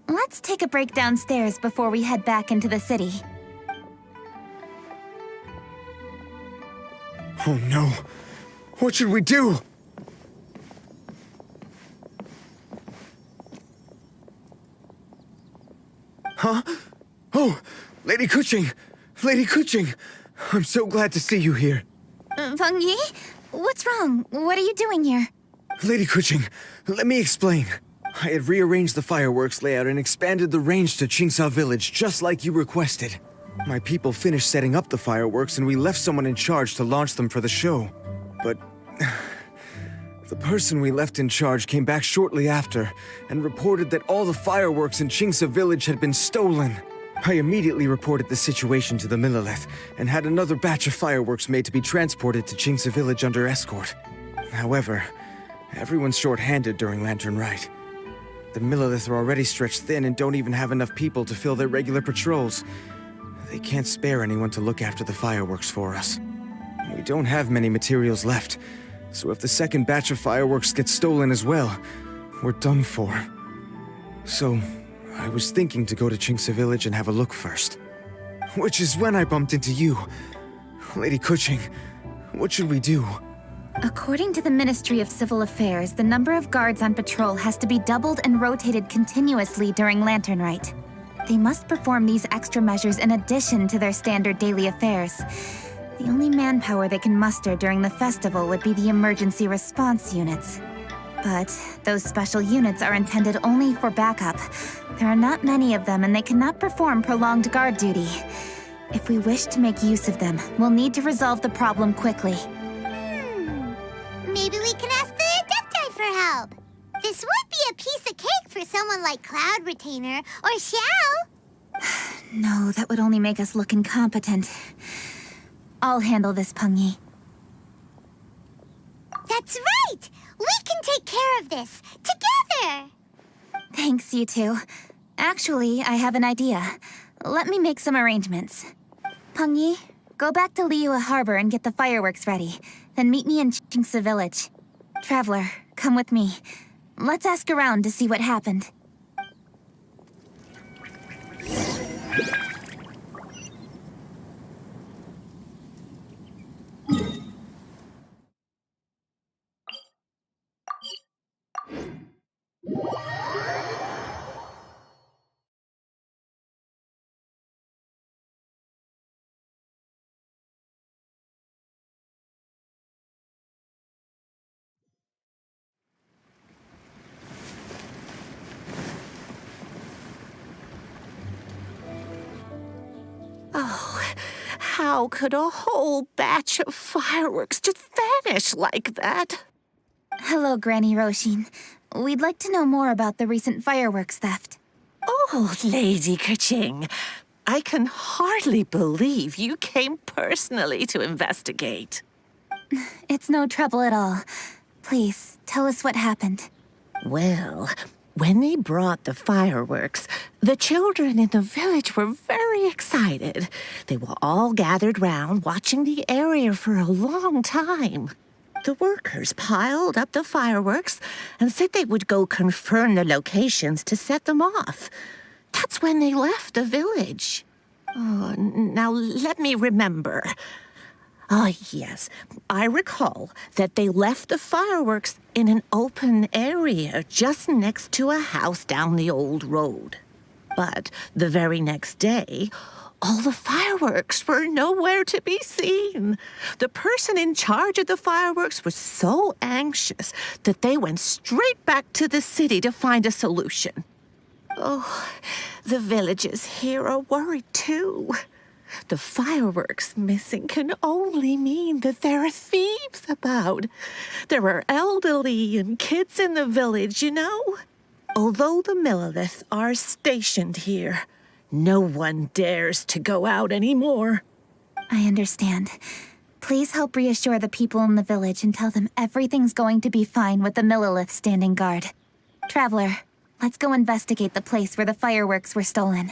Let's take a break downstairs before we head back into the city. Oh no. What should we do? Huh? Oh, Lady Kuching! Lady Kuching! I'm so glad to see you here. Feng Yi? What's wrong? What are you doing here? Lady Kuching, let me explain. I had rearranged the fireworks layout and expanded the range to Qingsa Village, just like you requested. My people finished setting up the fireworks and we left someone in charge to launch them for the show. But the person we left in charge came back shortly after and reported that all the fireworks in Qingsa Village had been stolen. I immediately reported the situation to the Millelith and had another batch of fireworks made to be transported to Qingsa Village under escort. However, everyone's short-handed during Lantern Rite. The Millelith are already stretched thin and don't even have enough people to fill their regular patrols. They can't spare anyone to look after the fireworks for us. We don't have many materials left, so if the second batch of fireworks gets stolen as well, we're done for. So, I was thinking to go to Qingsa Village and have a look first. Which is when I bumped into you. Lady Kuching, what should we do? According to the Ministry of Civil Affairs, the number of guards on patrol has to be doubled and rotated continuously during Lantern Rite. They must perform these extra measures in addition to their standard daily affairs. The only manpower they can muster during the festival would be the emergency response units. But those special units are intended only for backup. There are not many of them and they cannot perform prolonged guard duty. If we wish to make use of them, we'll need to resolve the problem quickly. Maybe we can ask the Adepti for help. This would be a piece of cake for someone like Cloud Retainer or Xiao. No, that would only make us look incompetent. I'll handle this, Peng Yi. That's right! We can take care of this, together! Thanks, you two. Actually, I have an idea. Let me make some arrangements. Peng Yi, go back to Liyue Harbor and get the fireworks ready. Then meet me in Qingsa Village. Traveler, come with me. Let's ask around to see what happened. Oh, how could a whole batch of fireworks just vanish like that? Hello, Granny Roshin. We'd like to know more about the recent fireworks theft. Oh, Lady Kuching, I can hardly believe you came personally to investigate. It's no trouble at all. Please, tell us what happened. Well, when they brought the fireworks, the children in the village were very excited. They were all gathered round, watching the area for a long time. The workers piled up the fireworks and said they would go confirm the locations to set them off. That's when they left the village. Oh, now let me remember. Ah, yes. I recall that they left the fireworks in an open area just next to a house down the old road. But the very next day, all the fireworks were nowhere to be seen. The person in charge of the fireworks was so anxious that they went straight back to the city to find a solution. Oh, the villagers here are worried too. The fireworks missing can only mean that there are thieves about. There are elderly and kids in the village, you know. Although the Millelith are stationed here, no one dares to go out anymore. I understand. Please help reassure the people in the village and tell them everything's going to be fine with the Millelith standing guard. Traveler, let's go investigate the place where the fireworks were stolen.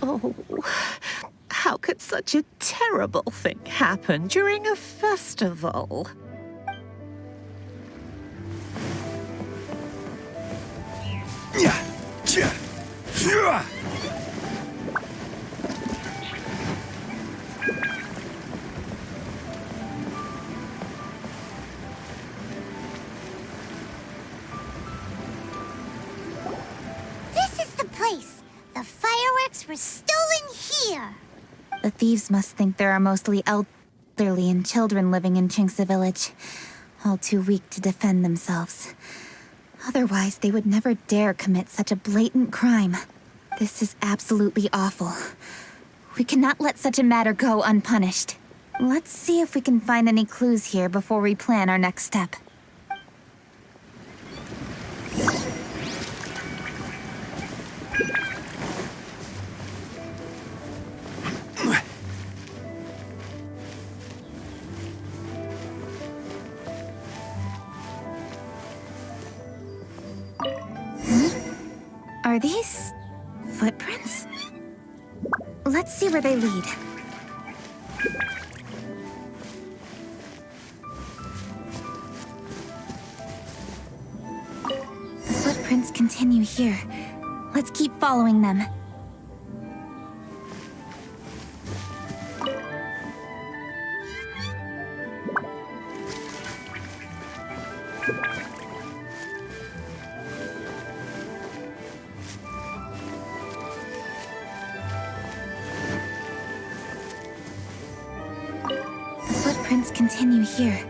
Oh, How could such a terrible thing happen during a festival? This is the place. The fireworks were stolen here. The thieves must think there are mostly elderly and children living in Chingsa village, all too weak to defend themselves. Otherwise, they would never dare commit such a blatant crime. This is absolutely awful. We cannot let such a matter go unpunished. Let's see if we can find any clues here before we plan our next step. Are these footprints? Let's see where they lead. The footprints continue here. Let's keep following them. Footprints continue here.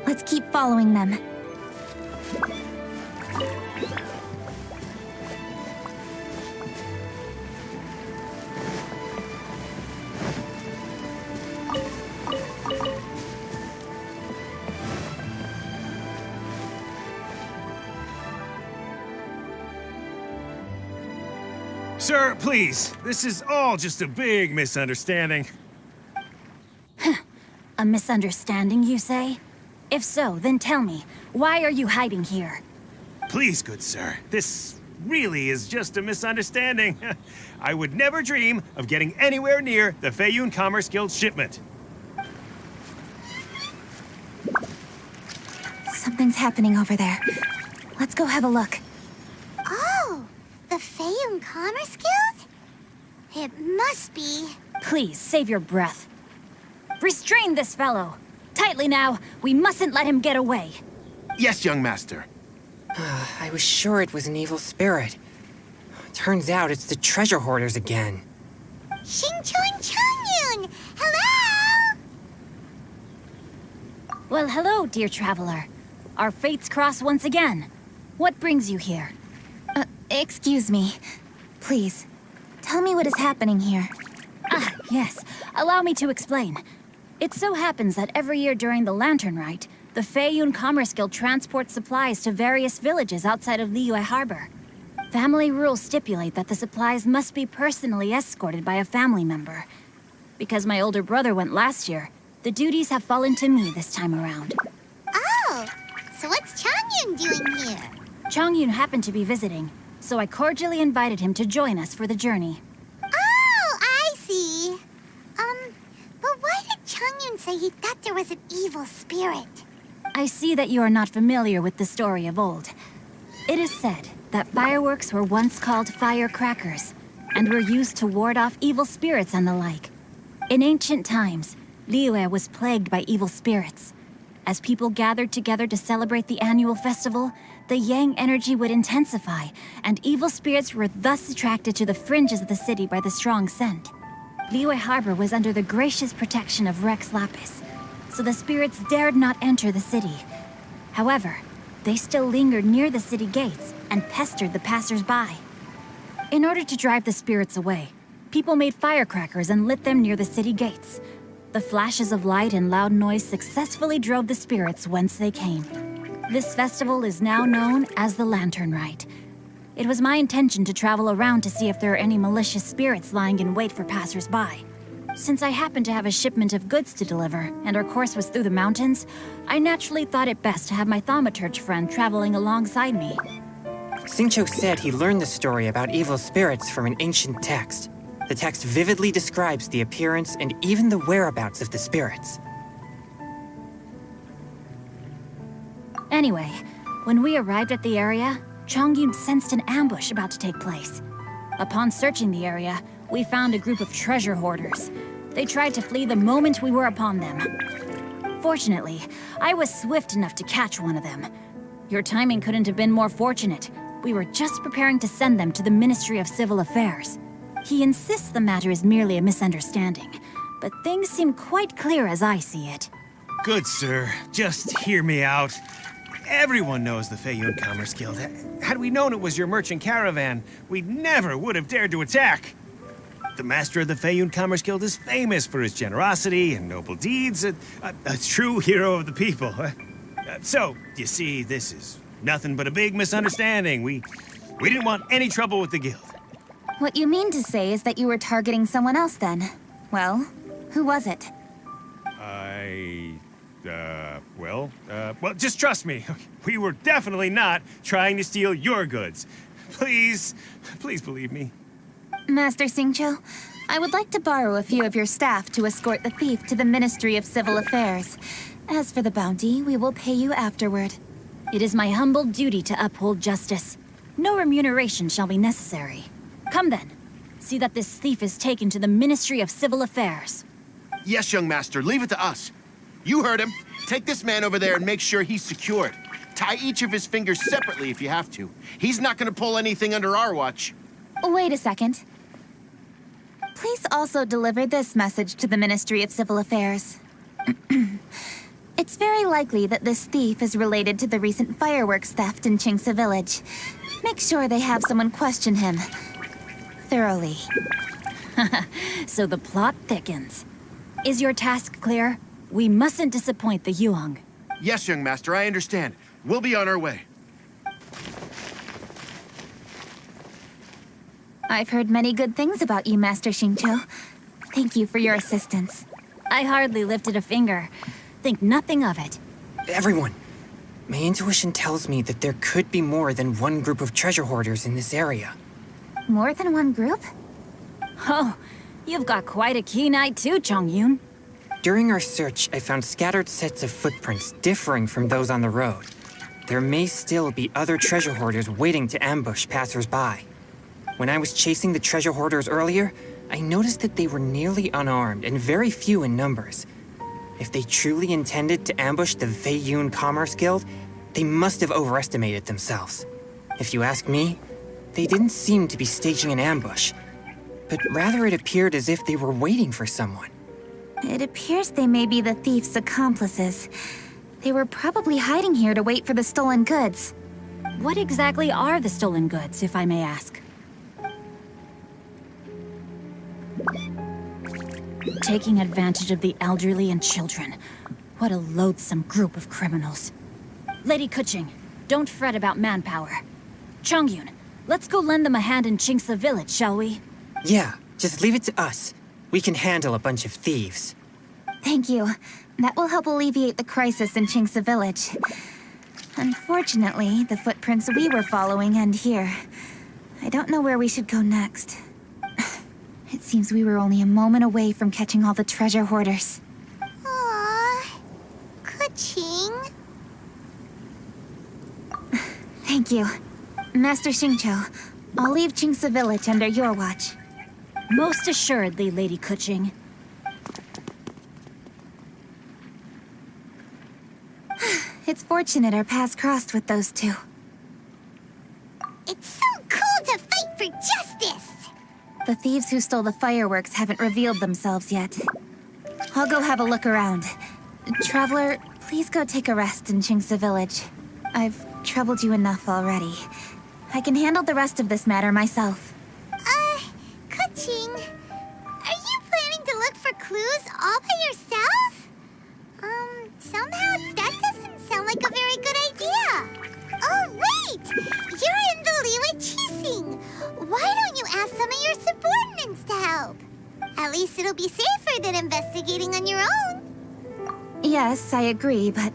Let's keep following them. Sir, please. This is all just a big misunderstanding. A misunderstanding, you say? If so, then tell me, why are you hiding here? Please, good sir. This really is just a misunderstanding. I would never dream of getting anywhere near the Feiyun Commerce Guild shipment. Something's happening over there. Let's go have a look. Oh, the Feiyun Commerce Guild? It must be. Please, save your breath. Restrain this fellow. Tightly now, we mustn't let him get away. Yes, young master. I was sure it was an evil spirit. Turns out it's the treasure hoarders again. Xingqiu Changyun! Hello! Well, hello, dear traveler. Our fates cross once again. What brings you here? Excuse me. Please, tell me what is happening here. Ah, yes. Allow me to explain. It so happens that every year during the Lantern Rite, the Feiyun Commerce Guild transports supplies to various villages outside of Liyue Harbor. Family rules stipulate that the supplies must be personally escorted by a family member. Because my older brother went last year, the duties have fallen to me this time around. Oh, so what's Changyun doing here? Changyun happened to be visiting, so I cordially invited him to join us for the journey. Oh, I see. But why did Changyun say he thought there was an evil spirit? I see that you are not familiar with the story of old. It is said that fireworks were once called firecrackers, and were used to ward off evil spirits and the like. In ancient times, Liyue was plagued by evil spirits. As people gathered together to celebrate the annual festival, the yang energy would intensify, and evil spirits were thus attracted to the fringes of the city by the strong scent. Liyue Harbor was under the gracious protection of Rex Lapis, so the spirits dared not enter the city. However, they still lingered near the city gates and pestered the passers-by. In order to drive the spirits away, people made firecrackers and lit them near the city gates. The flashes of light and loud noise successfully drove the spirits whence they came. This festival is now known as the Lantern Rite. It was my intention to travel around to see if there are any malicious spirits lying in wait for passers-by. Since I happened to have a shipment of goods to deliver, and our course was through the mountains, I naturally thought it best to have my thaumaturge friend traveling alongside me. Xingqiu said he learned the story about evil spirits from an ancient text. The text vividly describes the appearance and even the whereabouts of the spirits. Anyway, when we arrived at the area, Chongyun sensed an ambush about to take place. Upon searching the area, we found a group of treasure hoarders. They tried to flee the moment we were upon them. Fortunately, I was swift enough to catch one of them. Your timing couldn't have been more fortunate. We were just preparing to send them to the Ministry of Civil Affairs. He insists the matter is merely a misunderstanding, but things seem quite clear as I see it. Good, sir. Just hear me out. Everyone knows the Feiyun Commerce Guild. Had we known it was your merchant caravan, we never would have dared to attack. The master of the Feiyun Commerce Guild is famous for his generosity and noble deeds, a true hero of the people. So, you see, this is nothing but a big misunderstanding. We didn't want any trouble with the guild. What you mean to say is that you were targeting someone else then? Well, who was it? Well, just trust me. We were definitely not trying to steal your goods. Please believe me. Master Xingqiu, I would like to borrow a few of your staff to escort the thief to the Ministry of Civil Affairs. As for the bounty, we will pay you afterward. It is my humble duty to uphold justice. No remuneration shall be necessary. Come then. See that this thief is taken to the Ministry of Civil Affairs. Yes, young master, leave it to us. You heard him. Take this man over there and make sure he's secured. Tie each of his fingers separately if you have to. He's not gonna pull anything under our watch. Wait a second. Please also deliver this message to the Ministry of Civil Affairs. It's very likely that this thief is related to the recent fireworks theft in Qingce Village. Make sure they have someone question him thoroughly. So the plot thickens. Is your task clear? We mustn't disappoint the Yuang. Yes, young master, I understand. We'll be on our way. I've heard many good things about you, Master Xingqiu. Thank you for your assistance. I hardly lifted a finger. Think nothing of it. Everyone, my intuition tells me that there could be more than one group of treasure hoarders in this area. More than one group? Oh, you've got quite a keen eye too, Chongyun. During our search, I found scattered sets of footprints differing from those on the road. There may still be other treasure hoarders waiting to ambush passers-by. When I was chasing the treasure hoarders earlier, I noticed that they were nearly unarmed and very few in numbers. If they truly intended to ambush the Feiyun Commerce Guild, they must have overestimated themselves. If you ask me, they didn't seem to be staging an ambush, but rather it appeared as if they were waiting for someone. It appears they may be the thief's accomplices. They were probably hiding here to wait for the stolen goods. What exactly are the stolen goods, if I may ask? Taking advantage of the elderly and children. What a loathsome group of criminals. Lady Kuching, don't fret about manpower. Chongyun, let's go lend them a hand in Qingce Village, shall we? Yeah, just leave it to us. We can handle a bunch of thieves. Thank you. That will help alleviate the crisis in Qingce Village. Unfortunately, the footprints we were following end here. I don't know where we should go next. It seems we were only a moment away from catching all the treasure hoarders. Aww. Kuching. Thank you. Master Xingqiu, I'll leave Qingce Village under your watch. Most assuredly, Lady Kuching. It's fortunate our paths crossed with those two. It's so cool to fight for justice! The thieves who stole the fireworks haven't revealed themselves yet. I'll go have a look around. Traveler, please go take a rest in Qingce Village. I've troubled you enough already. I can handle the rest of this matter myself. Kuching, are you planning to look for clues all by yourself? Somehow that doesn't sound like a very good idea. Oh, wait! You're in the Liwa Qixing. Why don't you ask some of your subordinates to help? At least it'll be safer than investigating on your own. Yes, I agree, but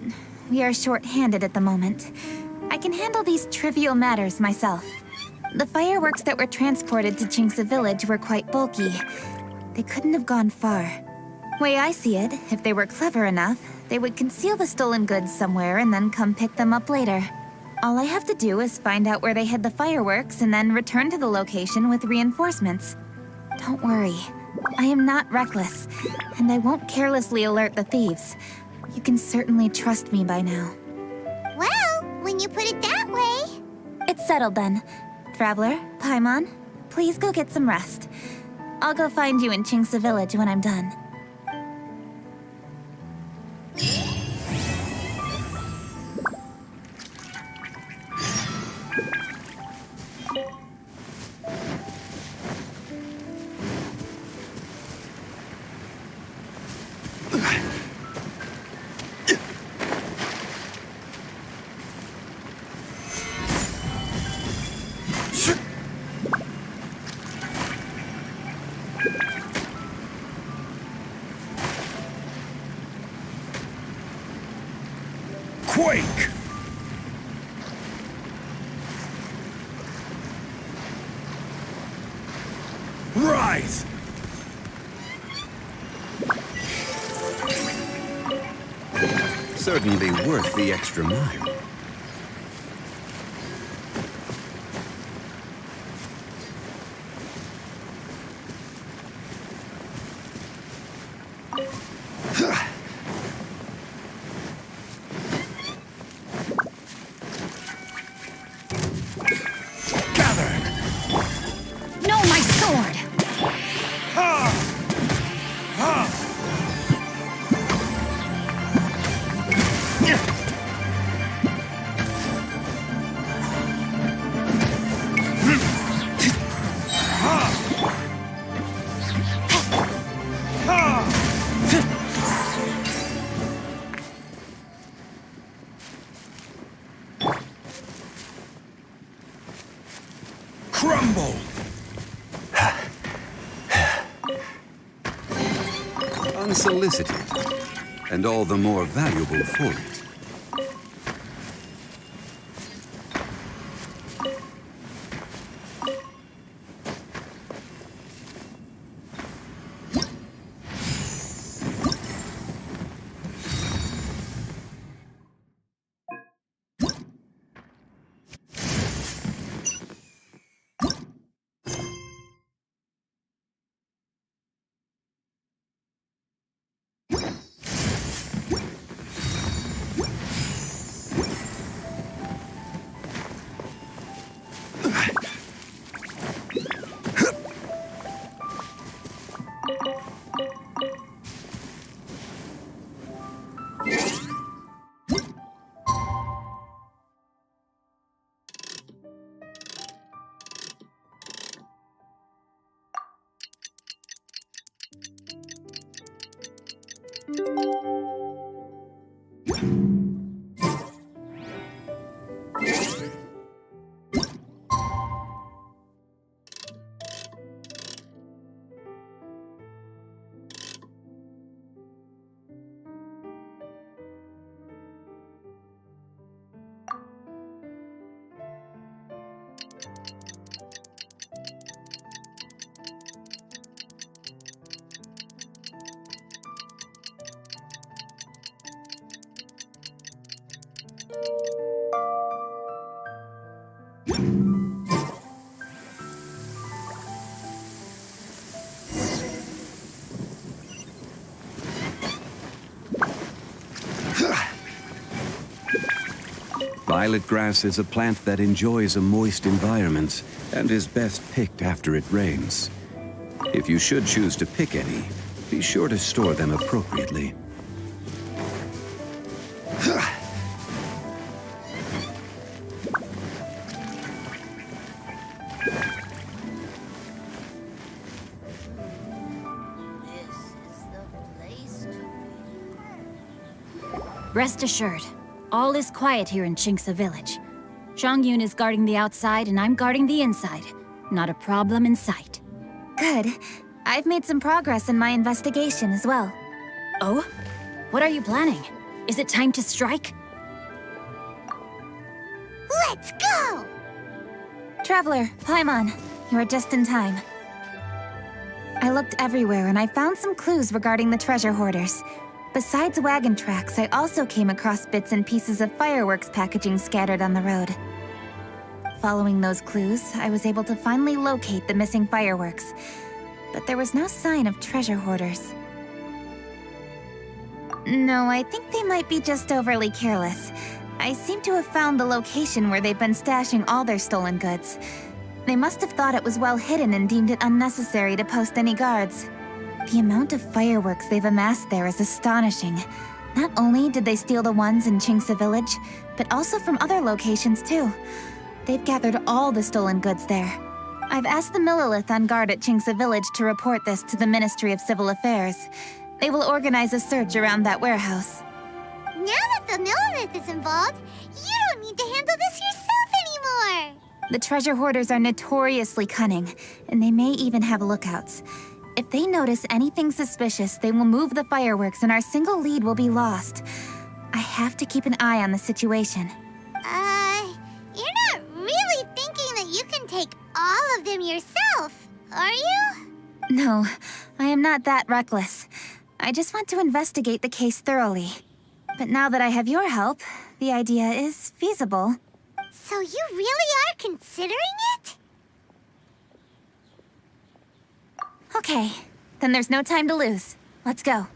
we are short-handed at the moment. I can handle these trivial matters myself. The fireworks that were transported to Jinxa Village were quite bulky. They couldn't have gone far. Way I see it, if they were clever enough, they would conceal the stolen goods somewhere and then come pick them up later. All I have to do is find out where they hid the fireworks and then return to the location with reinforcements. Don't worry. I am not reckless, and I won't carelessly alert the thieves. You can certainly trust me by now. Well, when you put it that way... It's settled then. Traveler, Paimon, please go get some rest. I'll go find you in Jinxa Village when I'm done. Quake! Rise! Certainly worth the extra mile. No, my sword! Crumble! Unsolicited, and all the more valuable for it. Violet grass is a plant that enjoys a moist environment and is best picked after it rains. If you should choose to pick any, be sure to store them appropriately. Rest assured, all is quiet here in Jinxa Village. Zhongyun is guarding the outside and I'm guarding the inside. Not a problem in sight. Good. I've made some progress in my investigation as well. Oh? What are you planning? Is it time to strike? Let's go! Traveler, Paimon, you are just in time. I looked everywhere and I found some clues regarding the treasure hoarders. Besides wagon tracks, I also came across bits and pieces of fireworks packaging scattered on the road. Following those clues, I was able to finally locate the missing fireworks, but there was no sign of treasure hoarders. No, I think they might be just overly careless. I seem to have found the location where they've been stashing all their stolen goods. They must have thought it was well hidden and deemed it unnecessary to post any guards. The amount of fireworks they've amassed there is astonishing. Not only did they steal the ones in Chingsa village, but also from other locations too. They've gathered all the stolen goods there. I've asked the Millilith on guard at Chingsa village to report this to the Ministry of Civil Affairs. They will organize a search around that warehouse. Now that the Millilith is involved, you don't need to handle this yourself anymore! The treasure hoarders are notoriously cunning, and they may even have lookouts. If they notice anything suspicious, they will move the fireworks and our single lead will be lost. I have to keep an eye on the situation. You're not really thinking that you can take all of them yourself, are you? No, I am not that reckless. I just want to investigate the case thoroughly. But now that I have your help, the idea is feasible. So you really are considering it? Okay, then there's no time to lose. Let's go.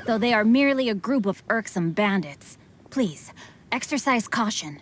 Though they are merely a group of irksome bandits, please, exercise caution.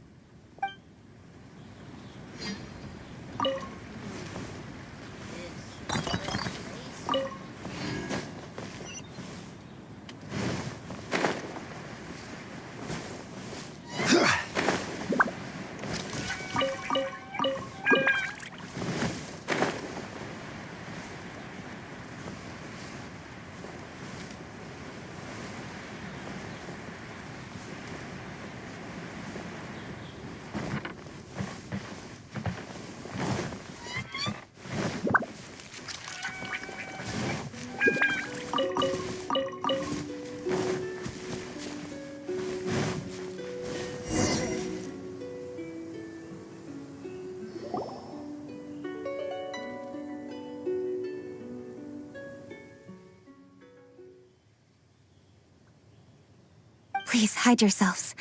Please, hide yourselves.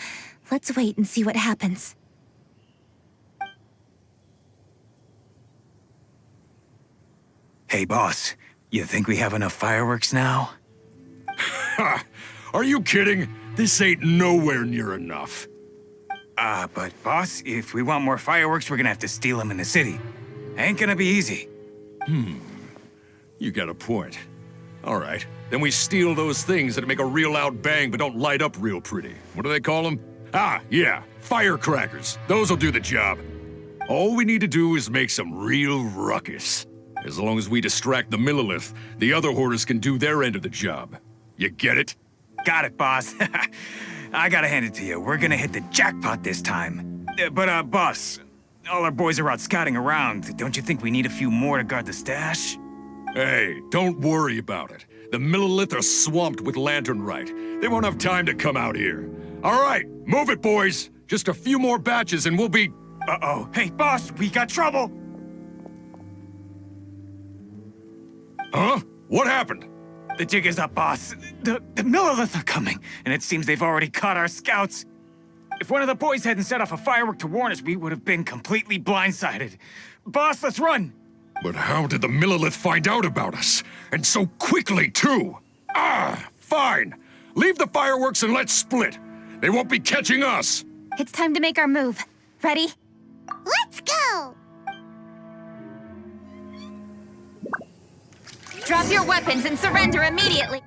Let's wait and see what happens. Hey, boss. You think we have enough fireworks now? Ha! Are you kidding? This ain't nowhere near enough. But boss, if we want more fireworks, we're gonna have to steal them in the city. Ain't gonna be easy. You got a point. All right, then we steal those things that make a real loud bang but don't light up real pretty. What do they call them? Ah, yeah, firecrackers. Those'll do the job. All we need to do is make some real ruckus. As long as we distract the Millilith, the other hoarders can do their end of the job. You get it? Got it, boss. I gotta hand it to you. We're gonna hit the jackpot this time. But, boss, all our boys are out scouting around. Don't you think we need a few more to guard the stash? Hey, don't worry about it. The Millilith are swamped with lanternite. They won't have time to come out here. All right, move it, boys. Just a few more batches and we'll be... Uh-oh. Hey, boss, we got trouble! Huh? What happened? The jig is up, boss. The Millilith are coming, and it seems they've already caught our scouts. If one of the boys hadn't set off a firework to warn us, we would have been completely blindsided. Boss, let's run! But how did the Millilith find out about us? And so quickly, too? Ah, fine. Leave the fireworks and let's split. They won't be catching us. It's time to make our move. Ready? Let's go! Drop your weapons and surrender immediately!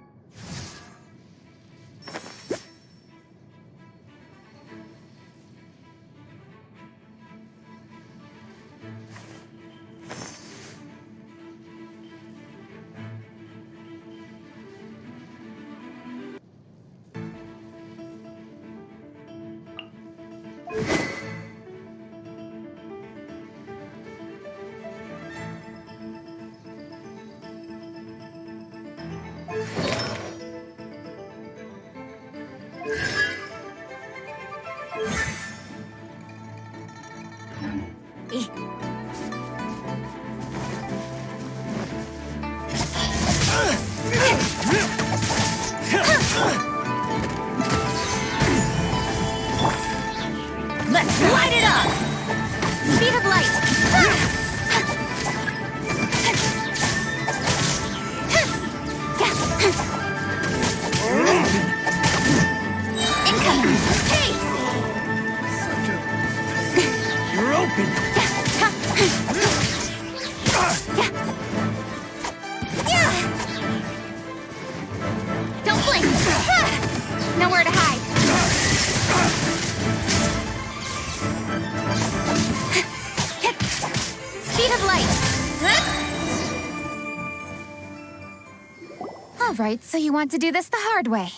All right, so you want to do this the hard way.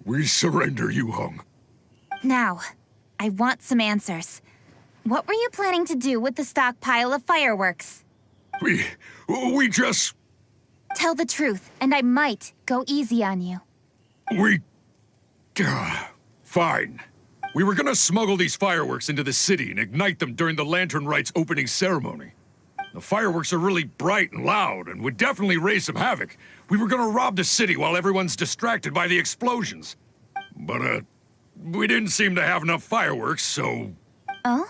We surrender, Yu Hong. Now, I want some answers. What were you planning to do with the stockpile of fireworks? We just... Tell the truth, and I might go easy on you. Fine. We were gonna smuggle these fireworks into the city and ignite them during the Lantern Rite's opening ceremony. The fireworks are really bright and loud and would definitely raise some havoc. We were gonna rob the city while everyone's distracted by the explosions. But, we didn't seem to have enough fireworks, so... Oh?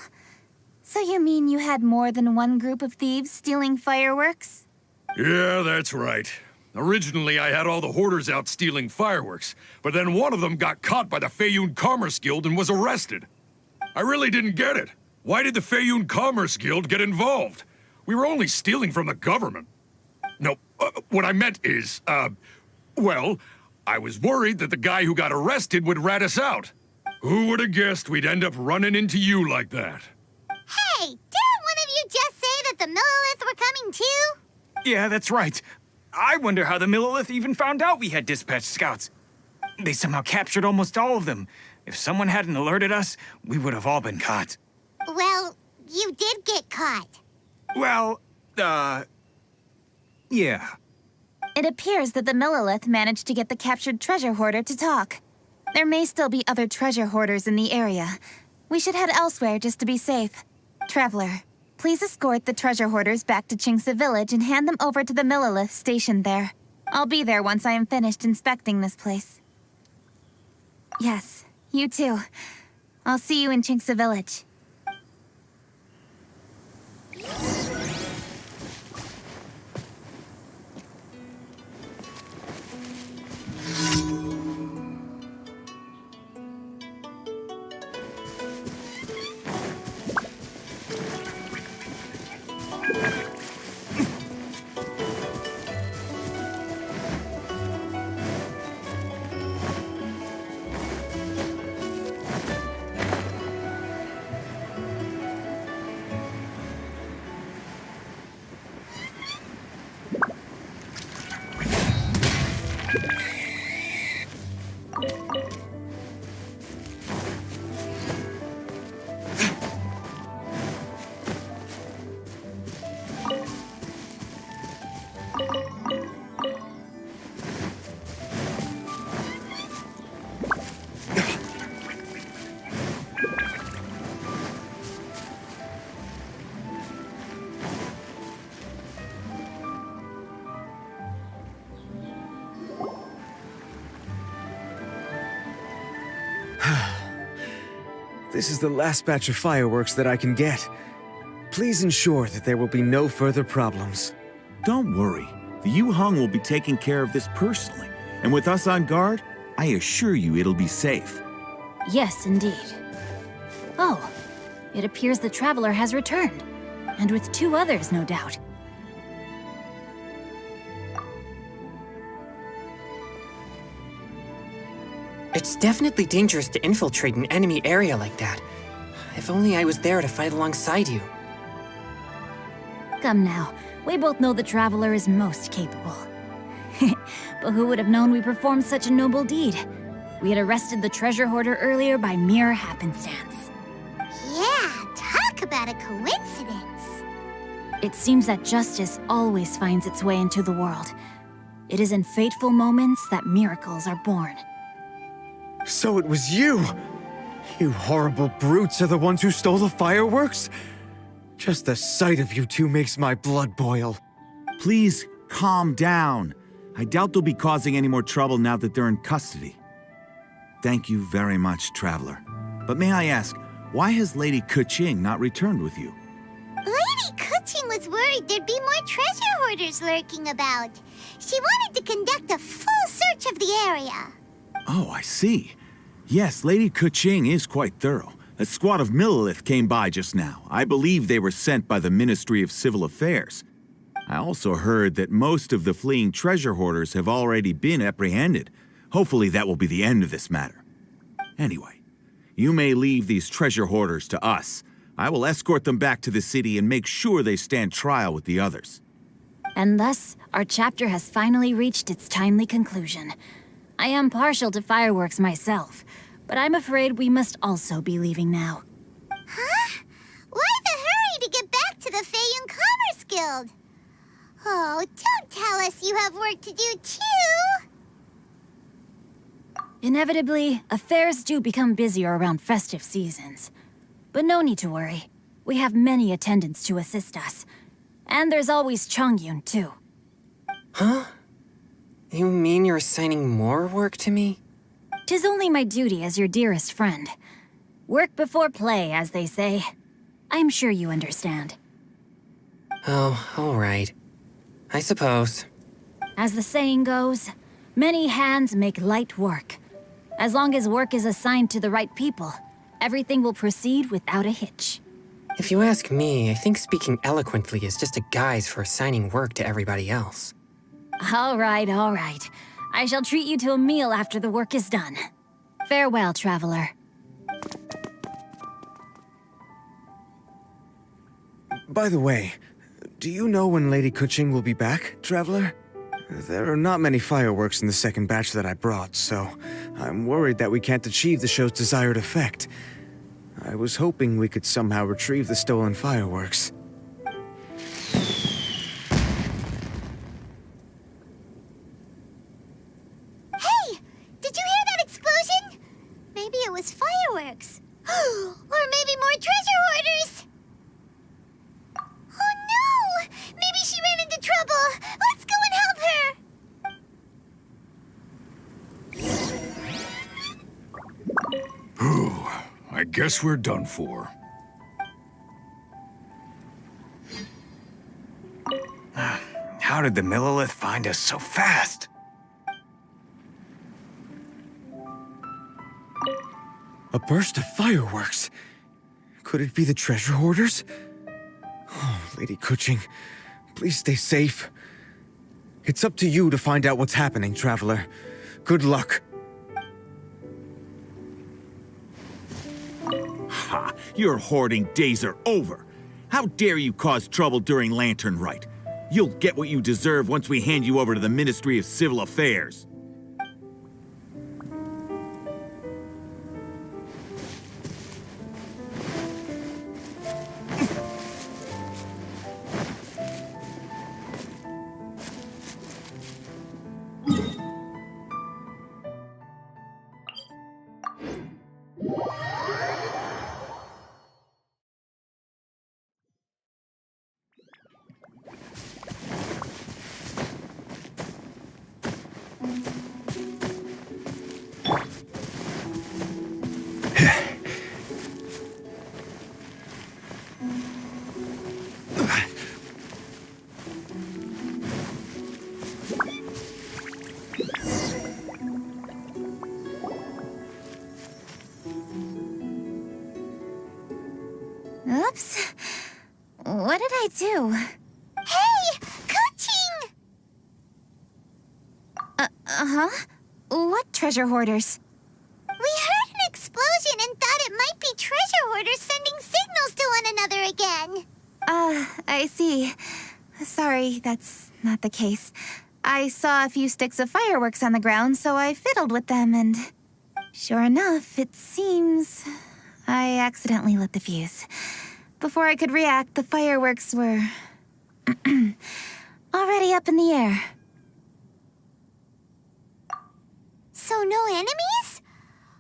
So you mean you had more than one group of thieves stealing fireworks? Yeah, that's right. Originally, I had all the hoarders out stealing fireworks, but then one of them got caught by the Feiyun Commerce Guild and was arrested. I really didn't get it. Why did the Feiyun Commerce Guild get involved? We were only stealing from the government. No, what I meant is, well, I was worried that the guy who got arrested would rat us out. Who would have guessed we'd end up running into you like that? Hey, didn't one of you just say that the Millilith were coming too? Yeah, that's right. I wonder how the Millilith even found out we had dispatched scouts. They somehow captured almost all of them. If someone hadn't alerted us, we would have all been caught. Well, you did get caught. Well, yeah. It appears that the Millilith managed to get the captured treasure hoarder to talk. There may still be other treasure hoarders in the area. We should head elsewhere just to be safe. Traveler, please escort the treasure hoarders back to Chingsa Village and hand them over to the Millilith stationed there. I'll be there once I am finished inspecting this place. Yes, you too. I'll see you in Chingsa Village. This is the last batch of fireworks that I can get. Please ensure that there will be no further problems. Don't worry. The Yu Hong will be taking care of this personally. And with us on guard, I assure you it'll be safe. Yes, indeed. Oh, it appears the Traveler has returned. And with 2 others, no doubt. It's definitely dangerous to infiltrate an enemy area like that. If only I was there to fight alongside you. Come now, we both know the Traveler is most capable. But who would have known we performed such a noble deed? We had arrested the treasure hoarder earlier by mere happenstance. Yeah, talk about a coincidence. It seems that justice always finds its way into the world. It is in fateful moments that miracles are born. So it was you! You horrible brutes are the ones who stole the fireworks? Just the sight of you two makes my blood boil. Please, calm down. I doubt they'll be causing any more trouble now that they're in custody. Thank you very much, Traveler. But may I ask, why has Lady Keqing not returned with you? Lady Keqing was worried there'd be more treasure hoarders lurking about. She wanted to conduct a full search of the area. Oh, I see. Yes, Lady Keqing is quite thorough. A squad of Millilith came by just now. I believe they were sent by the Ministry of Civil Affairs. I also heard that most of the fleeing treasure hoarders have already been apprehended. Hopefully that will be the end of this matter. Anyway, you may leave these treasure hoarders to us. I will escort them back to the city and make sure they stand trial with the others. And thus, our chapter has finally reached its timely conclusion. I am partial to fireworks myself, but I'm afraid we must also be leaving now. Huh? Why the hurry to get back to the Feiyun Commerce Guild? Oh, don't tell us you have work to do too! Inevitably, affairs do become busier around festive seasons. But no need to worry. We have many attendants to assist us. And there's always Chongyun, too. Huh? You mean you're assigning more work to me? 'Tis only my duty as your dearest friend. Work before play, as they say. I'm sure you understand. Oh, all right. I suppose. As the saying goes, many hands make light work. As long as work is assigned to the right people, everything will proceed without a hitch. If you ask me, I think speaking eloquently is just a guise for assigning work to everybody else. All right, all right. I shall treat you to a meal after the work is done. Farewell, traveler. By the way, do you know when Lady Kuching will be back, Traveler? There are not many fireworks in the second batch that I brought, so I'm worried that we can't achieve the show's desired effect. I was hoping we could somehow retrieve the stolen fireworks. Hey! Did you hear that explosion? Maybe it was fireworks. Or maybe more treasure hoarders! Oh no! Maybe she ran into trouble! Let's go and help her! Whew, I guess we're done for. How did the Millilith find us so fast? A burst of fireworks. Could it be the treasure hoarders? Oh, Lady Kuching, please stay safe. It's up to you to find out what's happening, Traveler. Good luck. Ha! Your hoarding days are over. How dare you cause trouble during Lantern Rite? You'll get what you deserve once we hand you over to the Ministry of Civil Affairs. Oops. What did I do? Hey! Kuching! Uh-huh? What treasure hoarders? We heard an explosion and thought it might be treasure hoarders sending signals to one another again. I see. Sorry, that's not the case. I saw a few sticks of fireworks on the ground, so I fiddled with them, and sure enough, it seems I accidentally lit the fuse. Before I could react, the fireworks were already up in the air. So no enemies?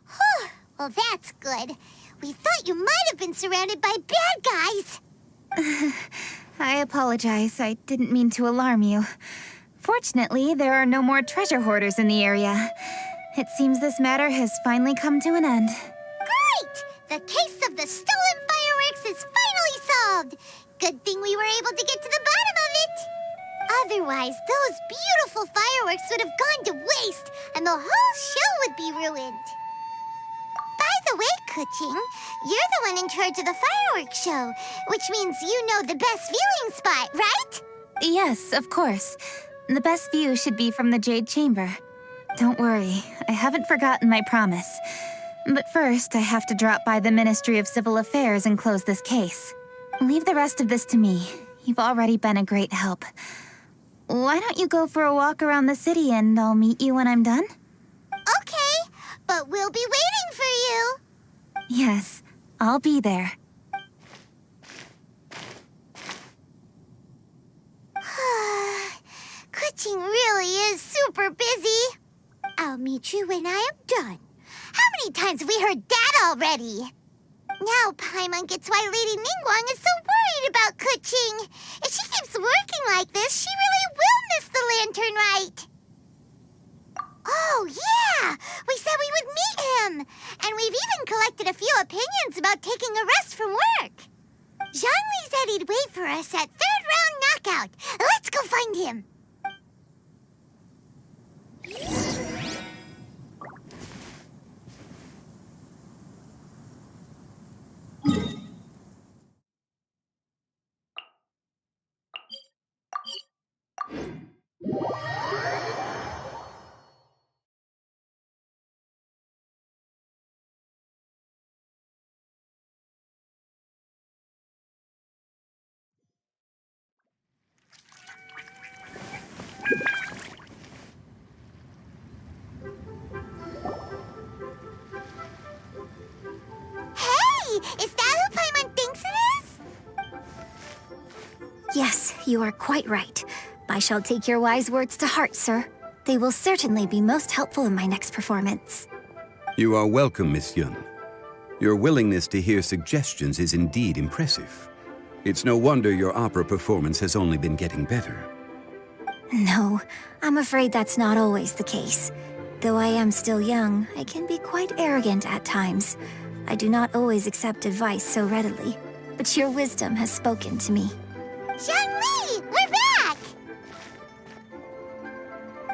Whew, well that's good. We thought you might have been surrounded by bad guys. I apologize. I didn't mean to alarm you. Fortunately, there are no more treasure hoarders in the area. It seems this matter has finally come to an end. Great! The case of the stolen fireworks is finally solved. Good thing we were able to get to the bottom of it. Otherwise, those beautiful fireworks would have gone to waste, and the whole show would be ruined. By the way, Kuching, you're the one in charge of the fireworks show, which means you know the best viewing spot, right? Yes, of course. The best view should be from the Jade Chamber. Don't worry, I haven't forgotten my promise. But first, I have to drop by the Ministry of Civil Affairs and close this case. Leave the rest of this to me. You've already been a great help. Why don't you go for a walk around the city and I'll meet you when I'm done? Okay, but we'll be waiting for you. Yes, I'll be there. Kuching really is super busy. I'll meet you when I am done. How many times have we heard that already? Now Paimon gets why Lady Ningguang is so worried about Kuching. If she keeps working like this, she really will miss the lantern rite. Oh, yeah! We said we would meet him! And we've even collected a few opinions about taking a rest from work. Zhongli said he'd wait for us at 3rd round knockout. Let's go find him. Hey! Is that who Paimon thinks it is? Yes, you are quite right. I shall take your wise words to heart, sir. They will certainly be most helpful in my next performance. You are welcome, Miss Yun. Your willingness to hear suggestions is indeed impressive. It's no wonder your opera performance has only been getting better. No, I'm afraid that's not always the case. Though I am still young, I can be quite arrogant at times. I do not always accept advice so readily, but your wisdom has spoken to me. Zhongli! We're back!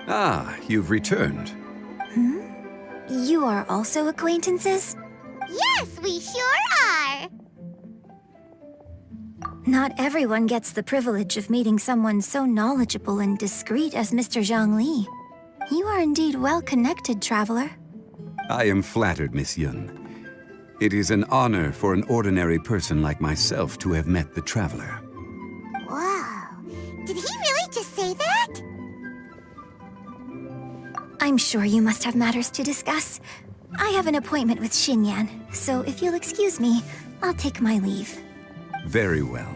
Ah, you've returned. You are also acquaintances? Yes, we sure are! Not everyone gets the privilege of meeting someone so knowledgeable and discreet as Mr. Zhongli. You are indeed well-connected, traveler. I am flattered, Miss Yun. It is an honor for an ordinary person like myself to have met the traveler. Wow. Did he really just say that? I'm sure you must have matters to discuss. I have an appointment with Xinyan, so if you'll excuse me, I'll take my leave. Very well.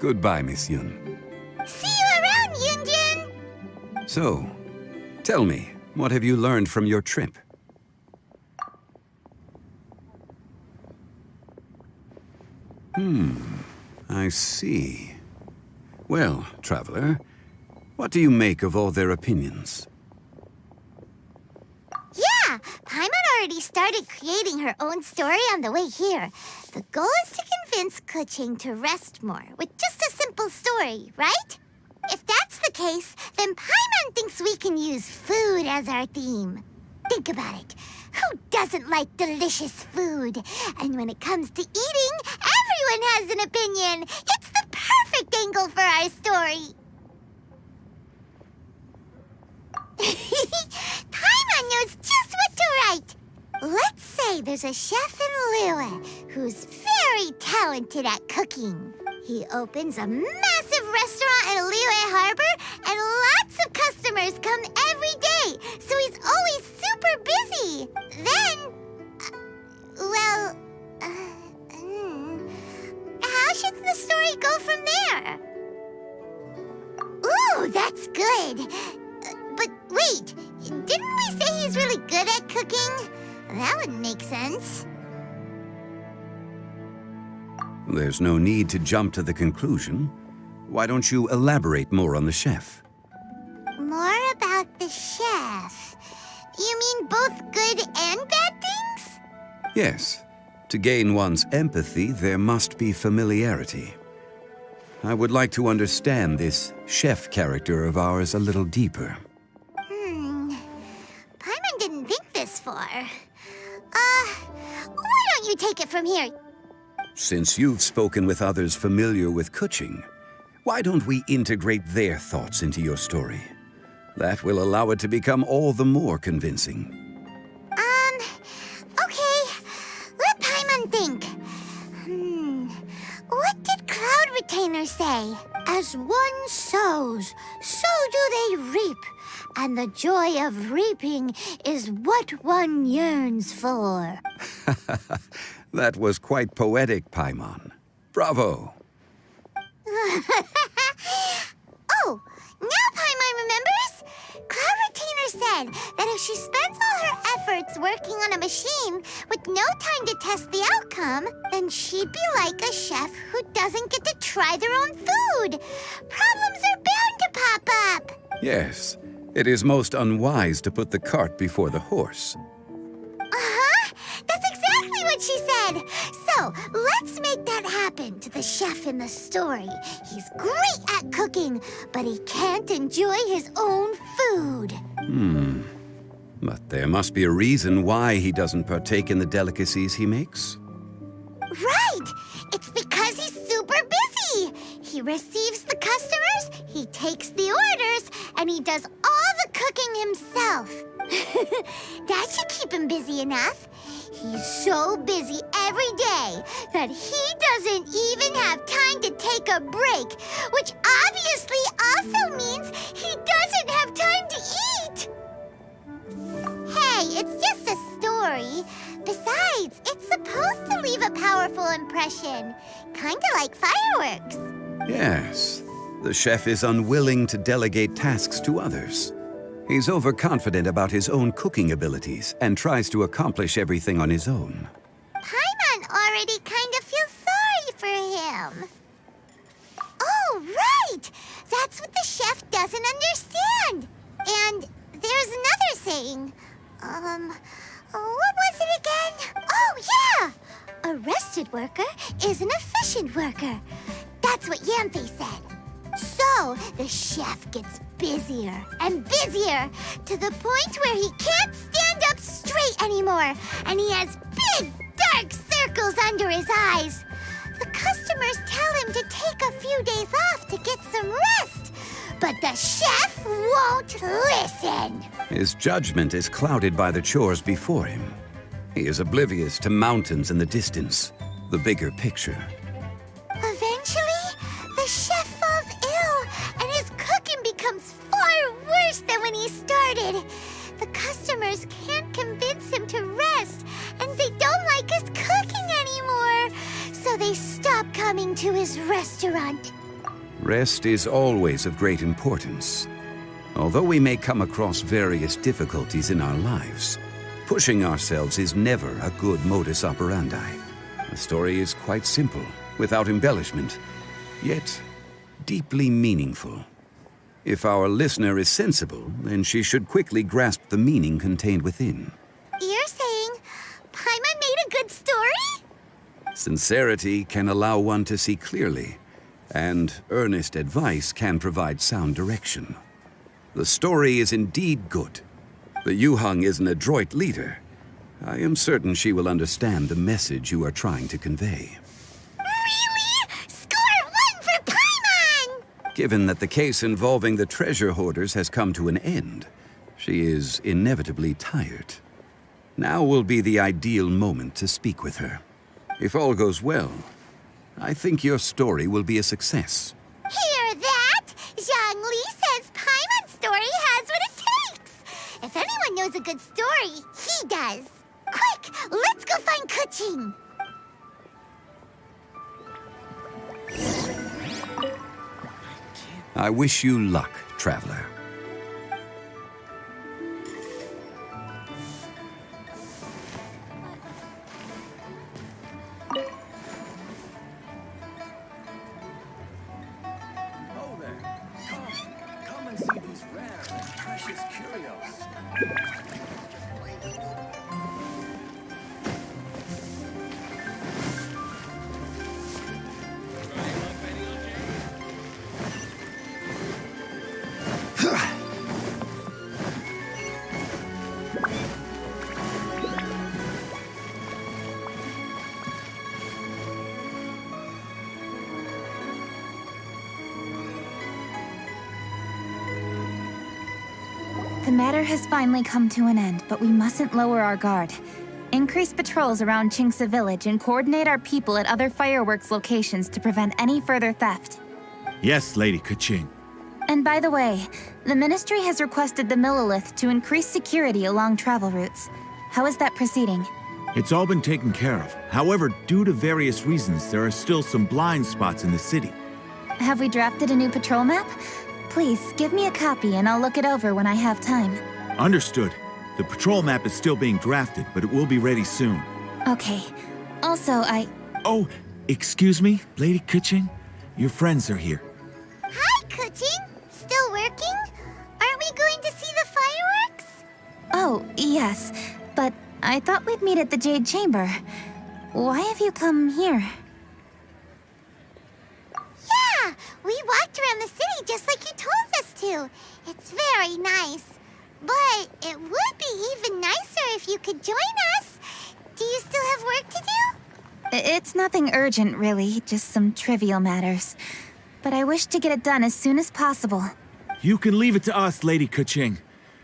Goodbye, Miss Yun. See you around, Yunjin! So, tell me, what have you learned from your trip? I see. Well, traveler, what do you make of all their opinions? Yeah, Paimon already started creating her own story on the way here. The goal is to convince Kuching to rest more with just a simple story, right? If that's the case, then Paimon thinks we can use food as our theme. Think about it. Who doesn't like delicious food? And when it comes to eating, everyone has an opinion. It's the perfect angle for our story. Paimon knows just what to write. Let's say there's a chef in Liyue who's very talented at cooking. He opens a massive restaurant in Liyue Harbor, and lots of customers come every day, so he's always super busy. Then, how should the story go from there? Ooh, that's good. But wait, didn't we say he's really good at cooking? That would make sense. There's no need to jump to the conclusion. Why don't you elaborate more on the chef? More about the chef. You mean both good and bad things? Yes. To gain one's empathy, there must be familiarity. I would like to understand this chef character of ours a little deeper. Paimon didn't think this far. Why don't you take it from here? Since you've spoken with others familiar with Kuching, why don't we integrate their thoughts into your story? That will allow it to become all the more convincing. Okay. Let Paimon think. What did Cloud retainers say, as one sows, so do they reap. And the joy of reaping is what one yearns for. That was quite poetic, Paimon. Bravo! Oh, now Paimon remembers? Cloud Retainer said that if she spends all her efforts working on a machine with no time to test the outcome, then she'd be like a chef who doesn't get to try their own food. Problems are bound to pop up. Yes, it is most unwise to put the cart before the horse. Uh-huh. That's exactly what she said. So, let's make that happen to the chef in the story. He's great at cooking, but he can't enjoy his own food. But there must be a reason why he doesn't partake in the delicacies he makes. Right! It's because he's super busy. He receives the customers, he takes the orders, and he does all the cooking himself. That should keep him busy enough. He's so busy every day that he doesn't even have time to take a break, which obviously also means he doesn't have time to eat. Hey, it's just a story. Besides, it's supposed to leave a powerful impression, kinda like fireworks. Yes, the chef is unwilling to delegate tasks to others. He's overconfident about his own cooking abilities and tries to accomplish everything on his own. Paimon already kind of feels sorry for him. Oh, right! That's what the chef doesn't understand. And there's another saying. What was it again? Oh, yeah! A rested worker is an efficient worker. That's what Yamfe said. So, the chef gets busier and busier to the point where he can't stand up straight anymore, and he has big, dark circles under his eyes. The customers tell him to take a few days off to get some rest, but the chef won't listen. His judgment is clouded by the chores before him. He is oblivious to mountains in the distance, the bigger picture. Eventually, the chef falls ill, and his cooking becomes far worse than when he started. The customers can't convince him to rest, and they don't like his cooking anymore, so they stop coming to his restaurant. Rest is always of great importance. Although we may come across various difficulties in our lives, pushing ourselves is never a good modus operandi. The story is quite simple, without embellishment, yet deeply meaningful. If our listener is sensible, then she should quickly grasp the meaning contained within. You're saying Paimon made a good story? Sincerity can allow one to see clearly, and earnest advice can provide sound direction. The story is indeed good. The Yuhang is an adroit leader. I am certain she will understand the message you are trying to convey. Really? Score 1 for Paimon! Given that the case involving the treasure hoarders has come to an end, she is inevitably tired. Now will be the ideal moment to speak with her. If all goes well, I think your story will be a success. Hear that? Zhang Li says Paimon's story has what it takes. If anyone knows a good story, he does. Quick, let's go find Kuching. I wish you luck, traveler. Come and see these rare and precious curios. The matter has finally come to an end, but we mustn't lower our guard. Increase patrols around Chingsa Village and coordinate our people at other fireworks locations to prevent any further theft. Yes, Lady Kaching. And by the way, the Ministry has requested the Millilith to increase security along travel routes. How is that proceeding? It's all been taken care of. However, due to various reasons, there are still some blind spots in the city. Have we drafted a new patrol map? Please, give me a copy and I'll look it over when I have time. Understood. The patrol map is still being drafted, but it will be ready soon. Okay. Also, Oh, excuse me, Lady Kaching? Your friends are here. Hi, Kuching. Still working? Aren't we going to see the fireworks? Oh, yes. But I thought we'd meet at the Jade Chamber. Why have you come here? Yeah, we walked around the city just like you told us to. It's very nice. But it would be even nicer if you could join us. Do you still have work to do? It's nothing urgent, really. Just some trivial matters. But I wish to get it done as soon as possible. You can leave it to us, Lady Kaching.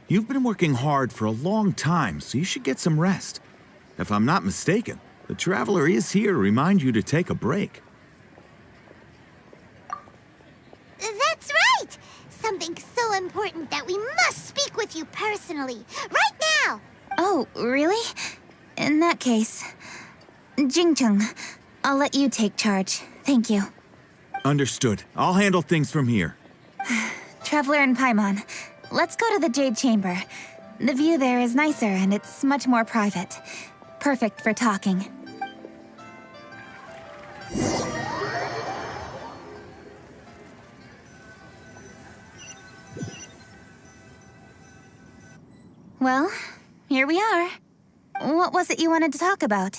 You've been working hard for a long time, so you should get some rest. If I'm not mistaken, the Traveler is here to remind you to take a break. That's right! Something so important that we must speak with you personally, right now! Oh, really? In that case, Jingcheng, I'll let you take charge. Thank you. Understood. I'll handle things from here. Traveler and Paimon, let's go to the Jade Chamber. The view there is nicer and it's much more private. Perfect for talking. Well, here we are. What was it you wanted to talk about?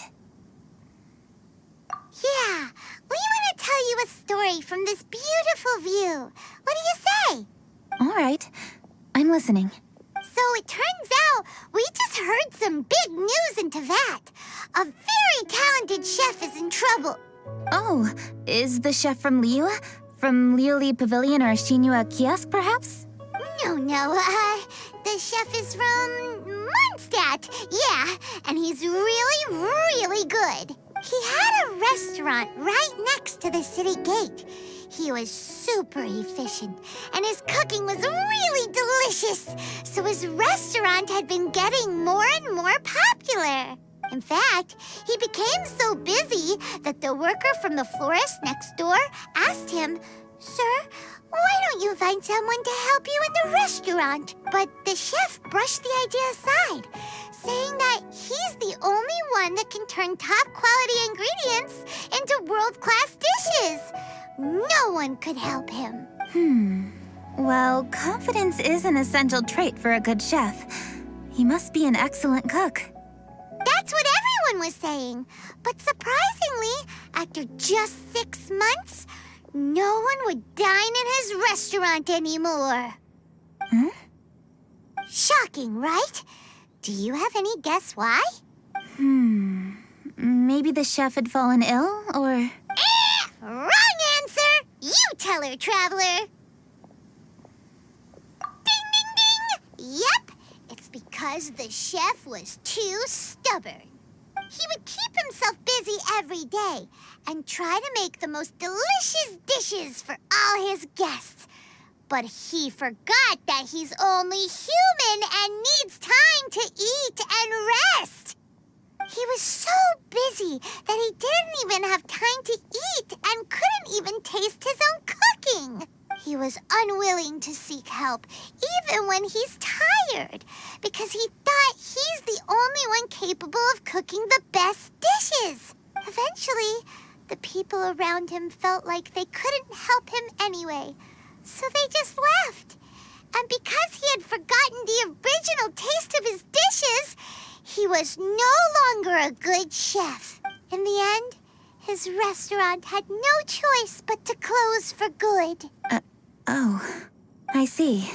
Yeah, we want to tell you a story from this beautiful view. What do you say? All right, I'm listening. So it turns out we just heard some big news in Teyvat. A very talented chef is in trouble. Oh, is the chef from Liyue? From Liuli Pavilion or Shinua Kiosk, perhaps? No, the chef is from Mondstadt. Yeah, and he's really, really good. He had a restaurant right next to the city gate. He was super efficient, and his cooking was really delicious. So his restaurant had been getting more and more popular. In fact, he became so busy that the worker from the florist next door asked him, "Sir, why don't you find someone to help you in the restaurant?" But the chef brushed the idea aside, saying that he's the only one that can turn top-quality ingredients into world-class dishes. No one could help him. Well, confidence is an essential trait for a good chef. He must be an excellent cook. That's what everyone was saying. But surprisingly, after just 6 months, no one would dine in his restaurant anymore. Shocking, right? Do you have any guess why? Maybe the chef had fallen ill, or... Wrong answer! You tell her, Traveler! Ding, ding, ding! Yep, it's because the chef was too stubborn. He would keep himself busy every day and try to make the most delicious dishes for all his guests. But he forgot that he's only human and needs time to eat and rest. He was so busy that he didn't even have time to eat and couldn't even taste his own cooking. He was unwilling to seek help, even when he's tired, because he thought he's the only one capable of cooking the best dishes. Eventually, the people around him felt like they couldn't help him anyway, so they just left. And because he had forgotten the original taste of his dishes, he was no longer a good chef. In the end, his restaurant had no choice but to close for good. Oh, I see.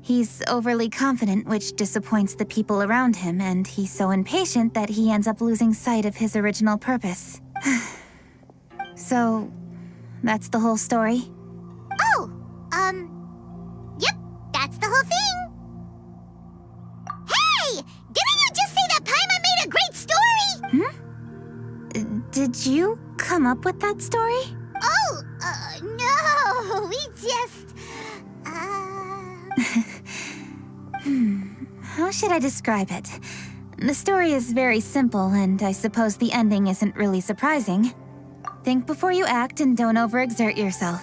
He's overly confident, which disappoints the people around him, and he's so impatient that he ends up losing sight of his original purpose. So, that's the whole story? Oh, yep, that's the whole thing. Hey! Didn't you just say that Paimon made a great story? Did you come up with that story? Oh, no! We just... How should I describe it? The story is very simple, and I suppose the ending isn't really surprising. Think before you act and don't overexert yourself.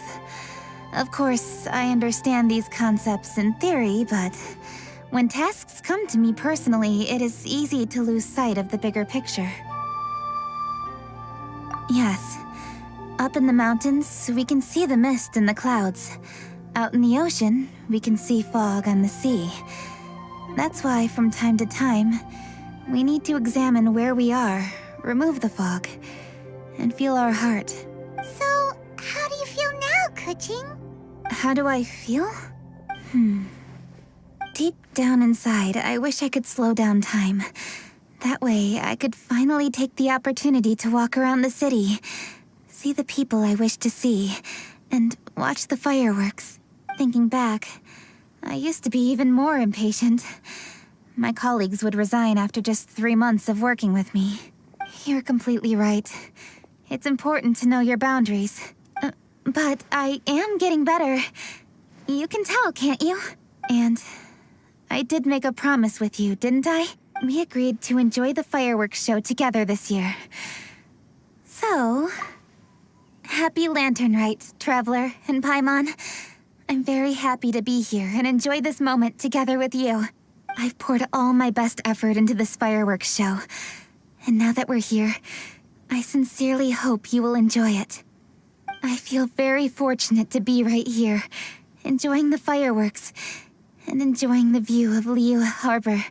Of course, I understand these concepts in theory, but when tasks come to me personally, it is easy to lose sight of the bigger picture. Yes. Up in the mountains, we can see the mist in the clouds. Out in the ocean, we can see fog on the sea. That's why, from time to time, we need to examine where we are, remove the fog, and feel our heart. So, how do you feel now, Kuching? How do I feel? Deep down inside, I wish I could slow down time. That way, I could finally take the opportunity to walk around the city, see the people I wish to see, and watch the fireworks. Thinking back, I used to be even more impatient. My colleagues would resign after just 3 months of working with me. You're completely right. It's important to know your boundaries. But I am getting better. You can tell, can't you? And I did make a promise with you, didn't I? We agreed to enjoy the fireworks show together this year. So, happy Lantern Rite, Traveler and Paimon. I'm very happy to be here and enjoy this moment together with you. I've poured all my best effort into this fireworks show. And now that we're here, I sincerely hope you will enjoy it. I feel very fortunate to be right here, enjoying the fireworks, and enjoying the view of Liyue Harbor.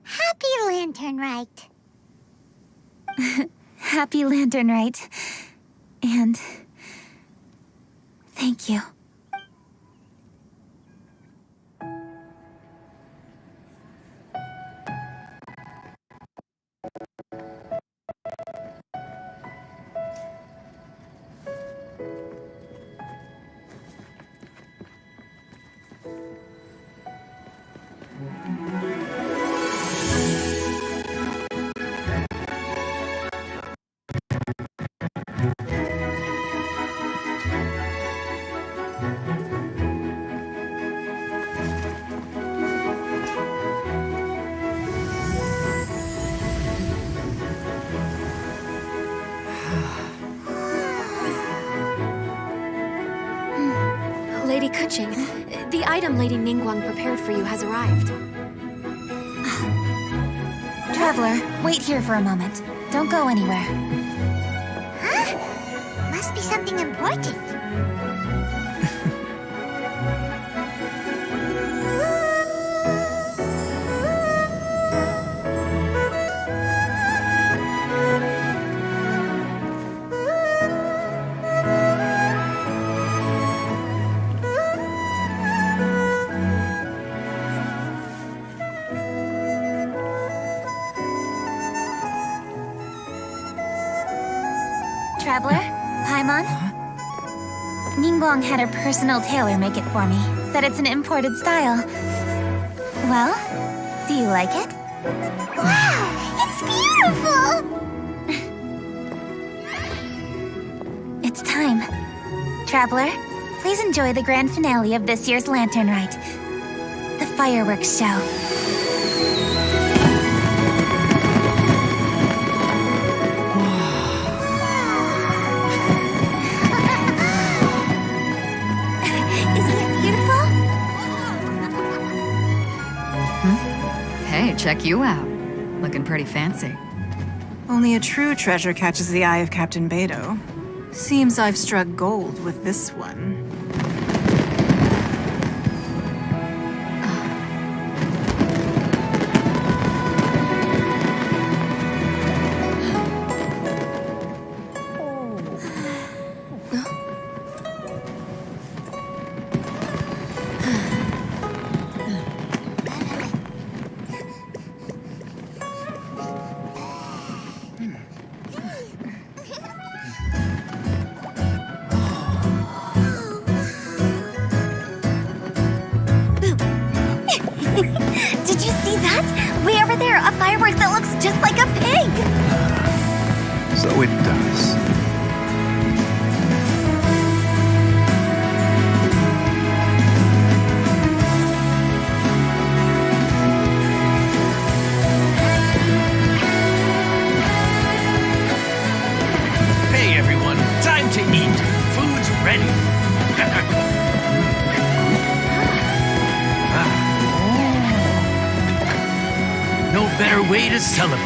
Happy Lantern Rite. Happy Lantern Rite. And thank you. Lady Kuching, the item Lady Ningguang prepared for you has arrived. Traveler, wait here for a moment. Don't go anywhere. Huh? Must be something important. Traveler? Paimon? Ningguang had her personal tailor make it for me. Said it's an imported style. Well, do you like it? Wow! It's beautiful! It's time. Traveler, please enjoy the grand finale of this year's Lantern Rite. The fireworks show. Hey, check you out. Looking pretty fancy. Only a true treasure catches the eye of Captain Beidou. Seems I've struck gold with this one. Did you see that? Way over there, a firework that looks just like a pig! So it does. Hey everyone, time to eat. Food's ready. No better way to celebrate.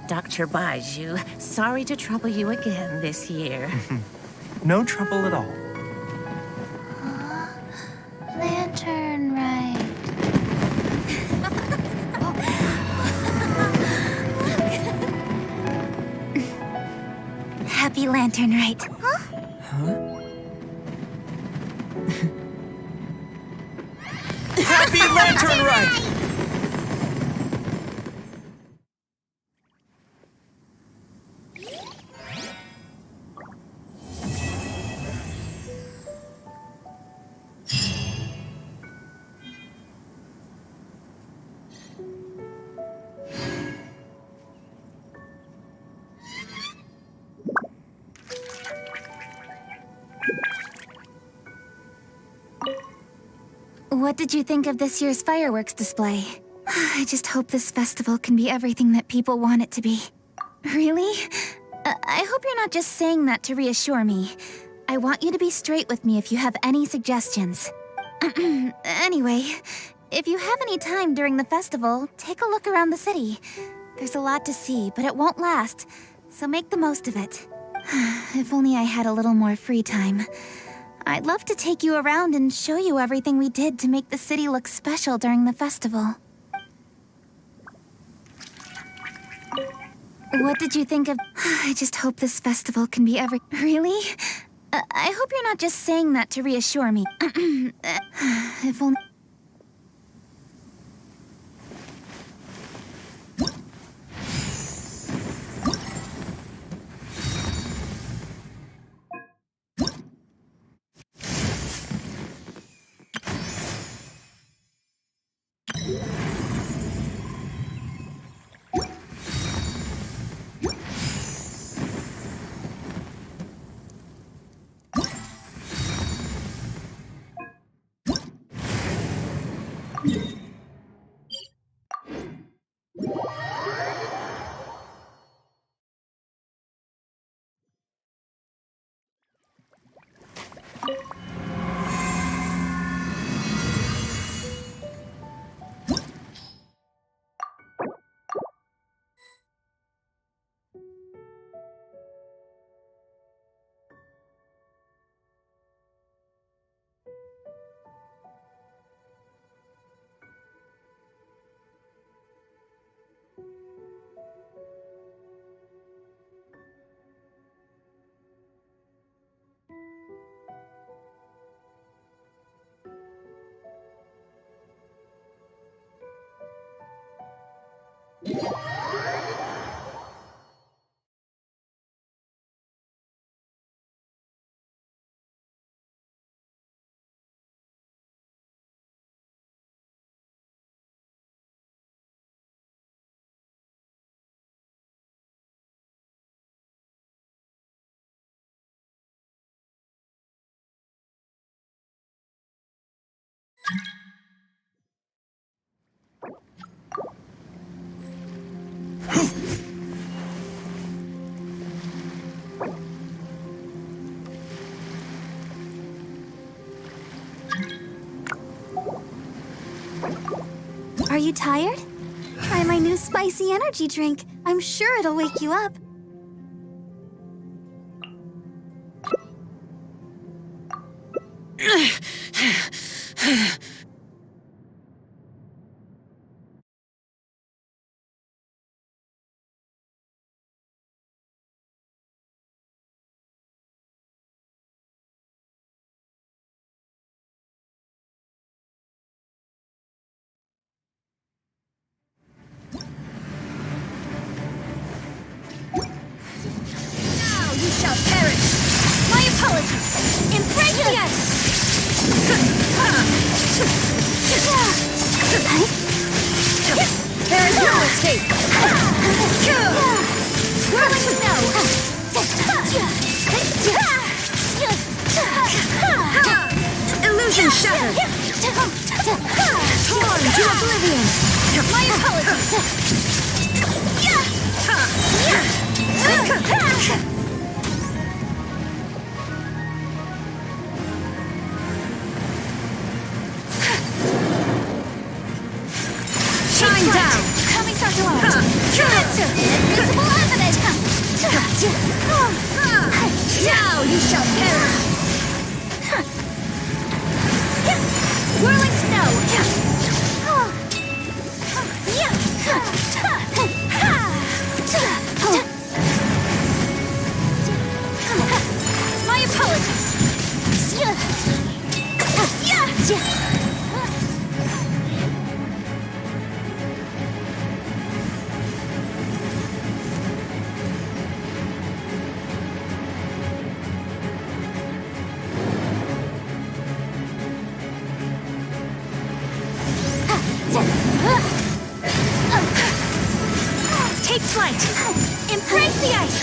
Dr. Baiju, sorry to trouble you again this year. No trouble at all. Lantern right. Happy Lantern right. Happy Lantern Rite! What did you think of this year's fireworks display? I just hope this festival can be everything that people want it to be. Really? I hope you're not just saying that to reassure me. I want you to be straight with me if you have any suggestions. Anyway, if you have any time during the festival, take a look around the city. There's a lot to see, but it won't last, so make the most of it. If only I had a little more free time. I'd love to take you around and show you everything we did to make the city look special during the festival. What did you think of... I just hope this festival can be Really? I hope you're not just saying that to reassure me. If only... Are you tired? Try my new spicy energy drink. I'm sure it'll wake you up. There is no escape! Whirling snow! Illusion shattered! Torn to oblivion! My apologies! Shine down! Kamisato art! Kimetsu! Invisible evidence! Now you shall perish! Whirling snow! My apologies! Take flight! Embrace the ice!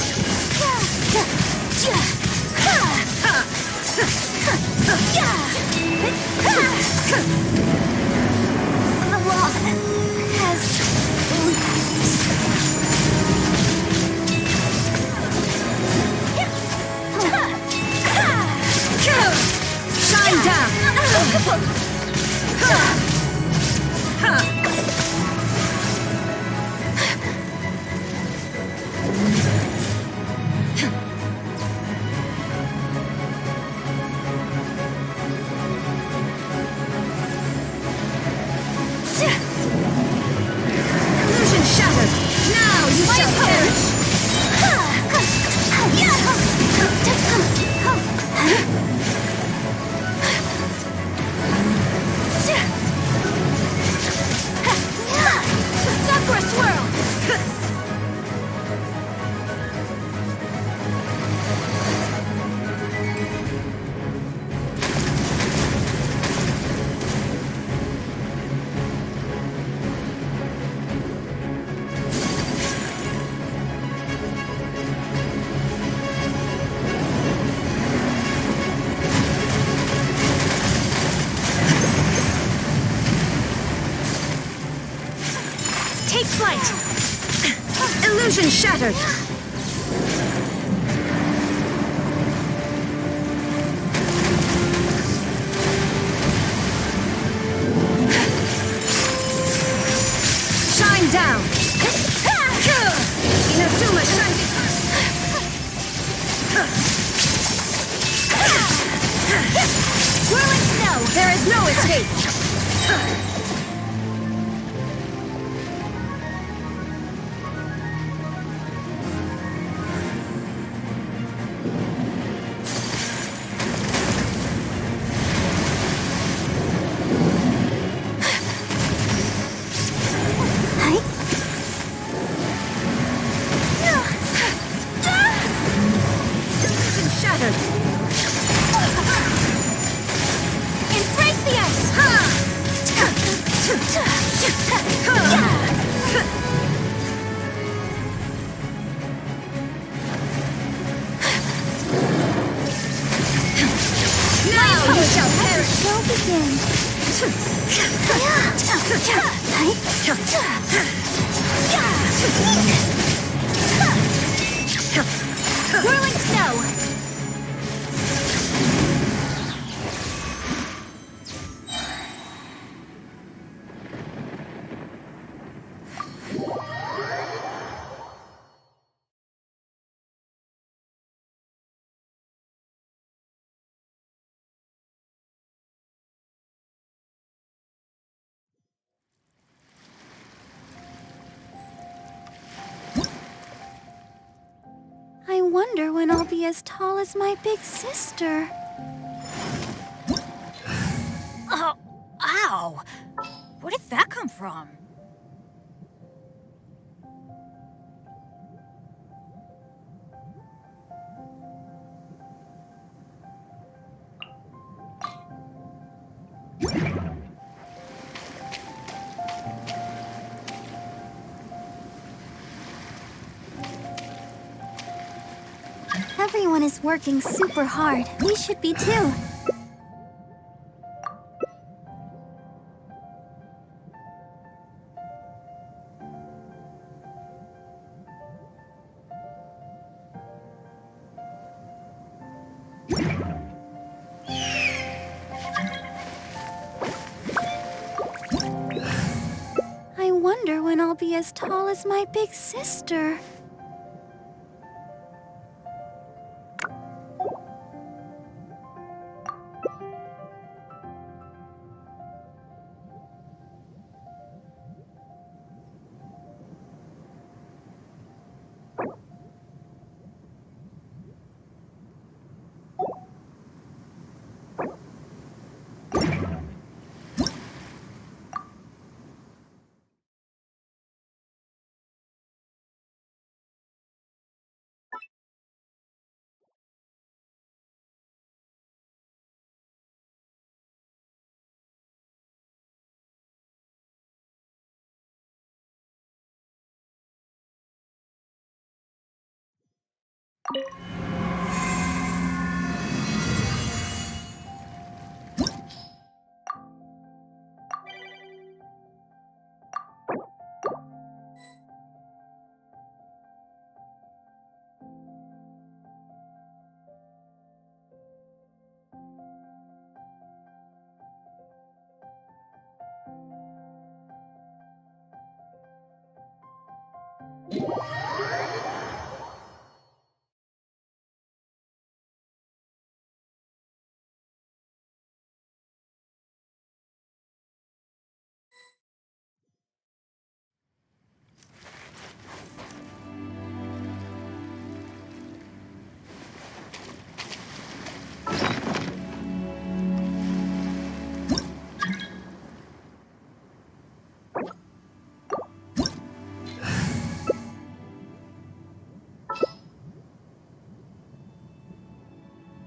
The law has shine down! Illusion shattered! Now you shall perish! Sakura swirl! Take flight! Illusion shattered! Shine down! Inazuma shine! Swirling snow! There is no escape! Shattered! Embrace the ice! Now you shall perish! Show begins! Whirling snow! I wonder when I'll be as tall as my big sister. Oh, ow! Where did that come from? Everyone is working super hard. We should be too. I wonder when I'll be as tall as my big sister.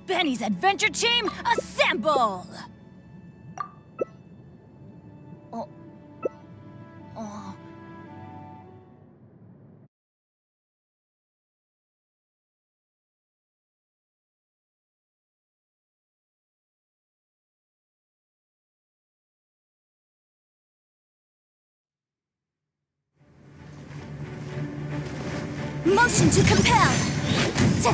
Benny's adventure team, assemble! Motion to compel. Go.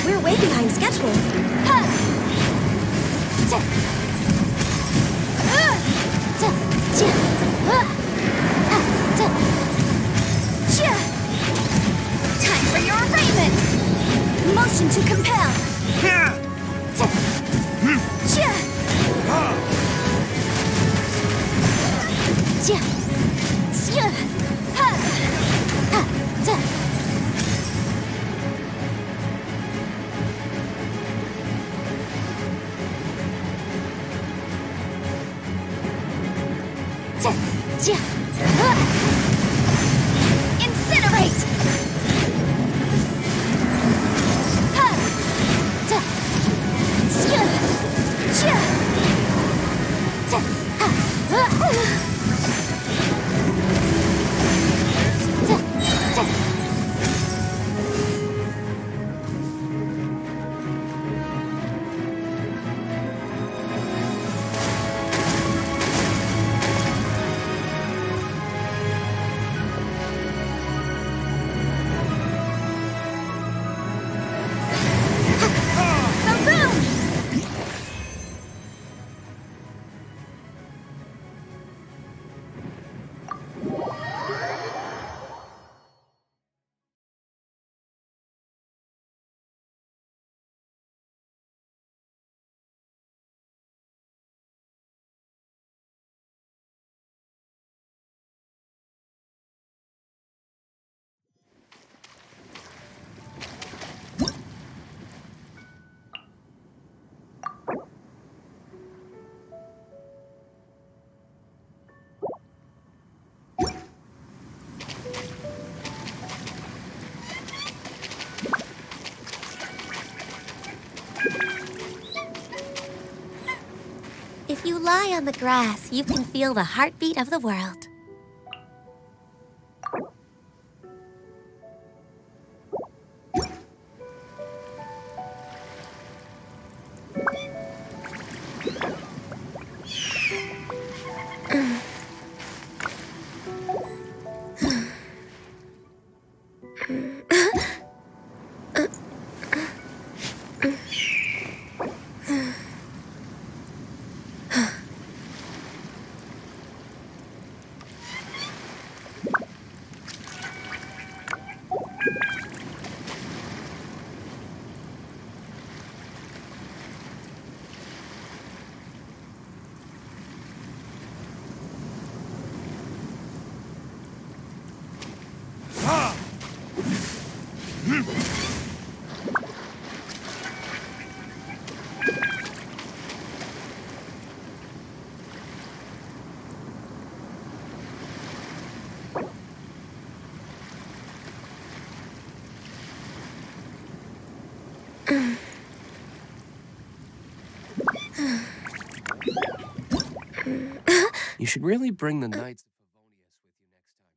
We're way behind schedule. Time for your arraignment. Motion to compel. Incinerate! you lie on the grass, you can feel the heartbeat of the world. You should really bring the Knights of Favonius with you next time.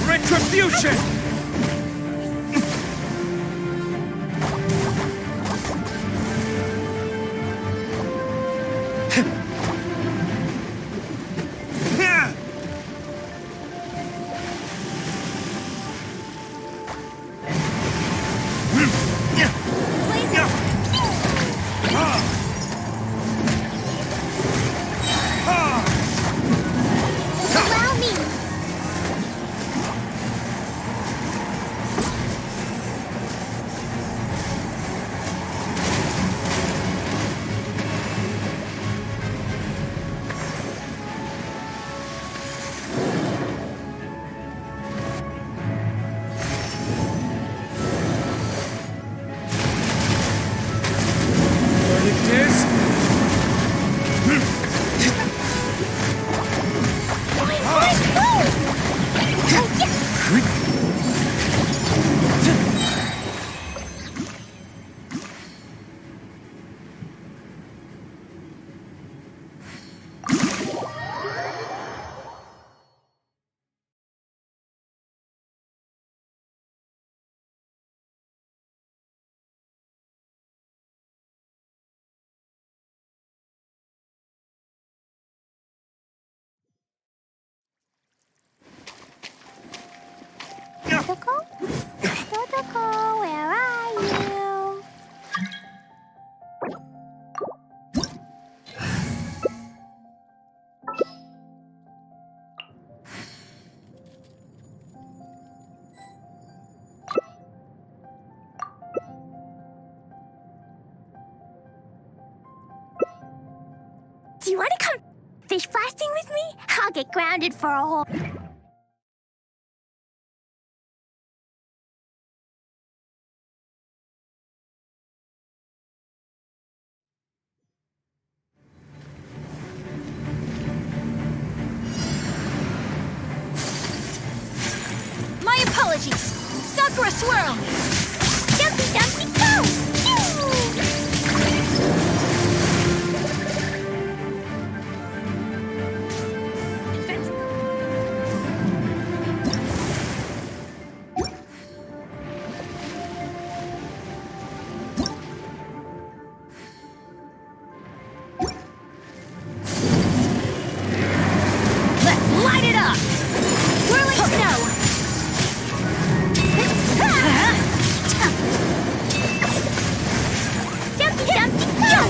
Retribution! Allow me! Verdict is... Totoko? Totoko, where are you? Do you want to come fish blasting with me? I'll get grounded for a whole... My apologies! Sakura Swirl! Dumpy Dumpy go! Let's light it up! Whirling snow! Dumpy Dumpy go!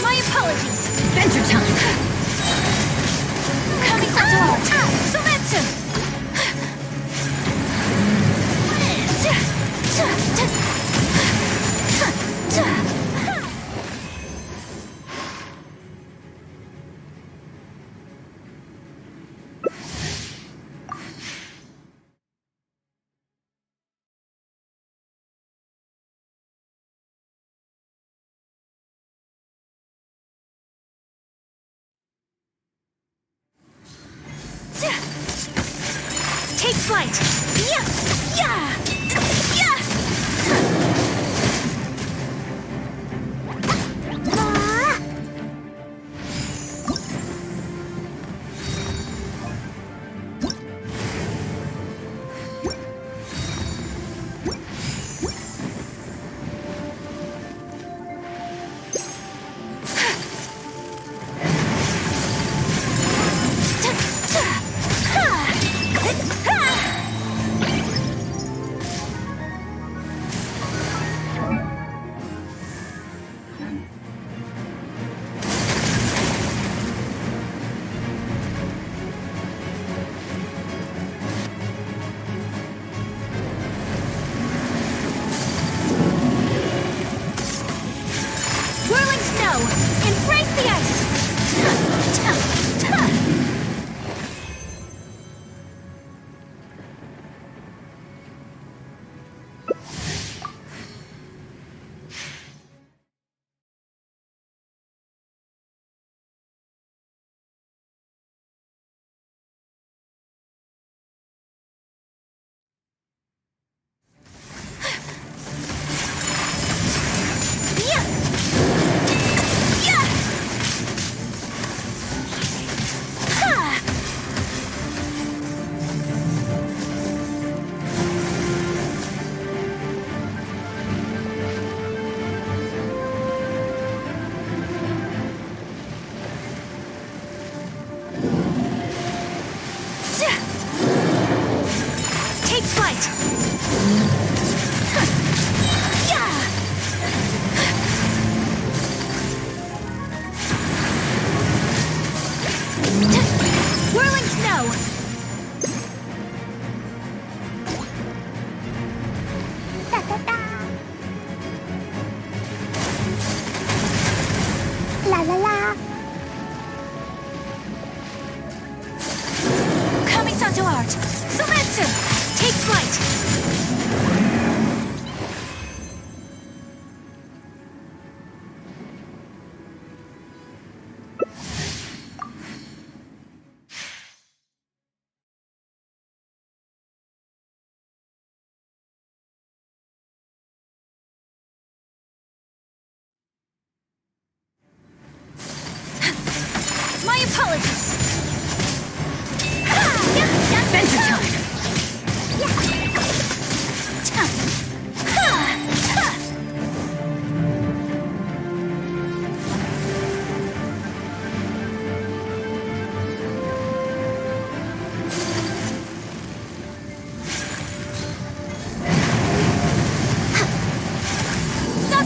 My apologies! Adventure time! Coming Sato! Sumetsu! Take flight! Yeah! Yeah! Yeah!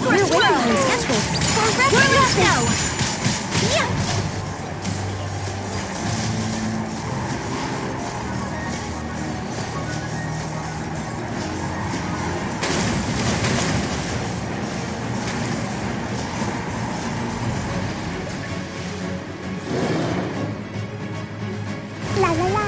We're waiting on schedule. Whirling snow! La la la.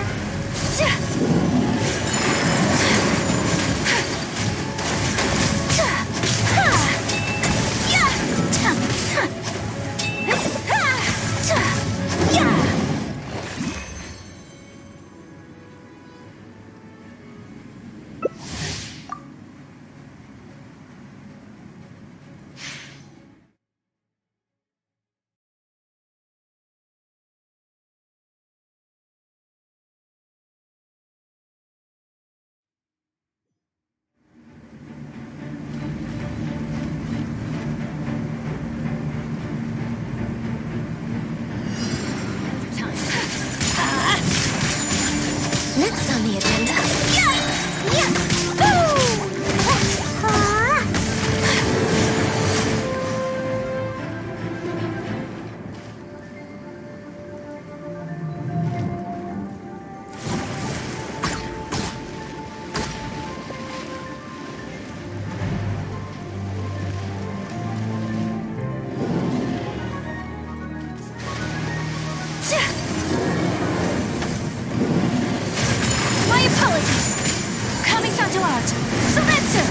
Next on the agenda. My apologies. Kami-sato art. Sumetsu!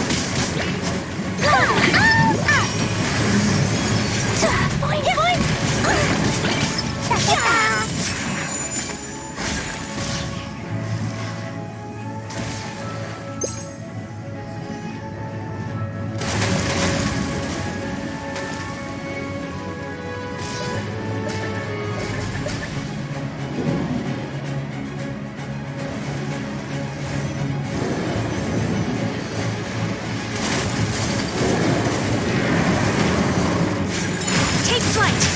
Boing, boing! Take flight!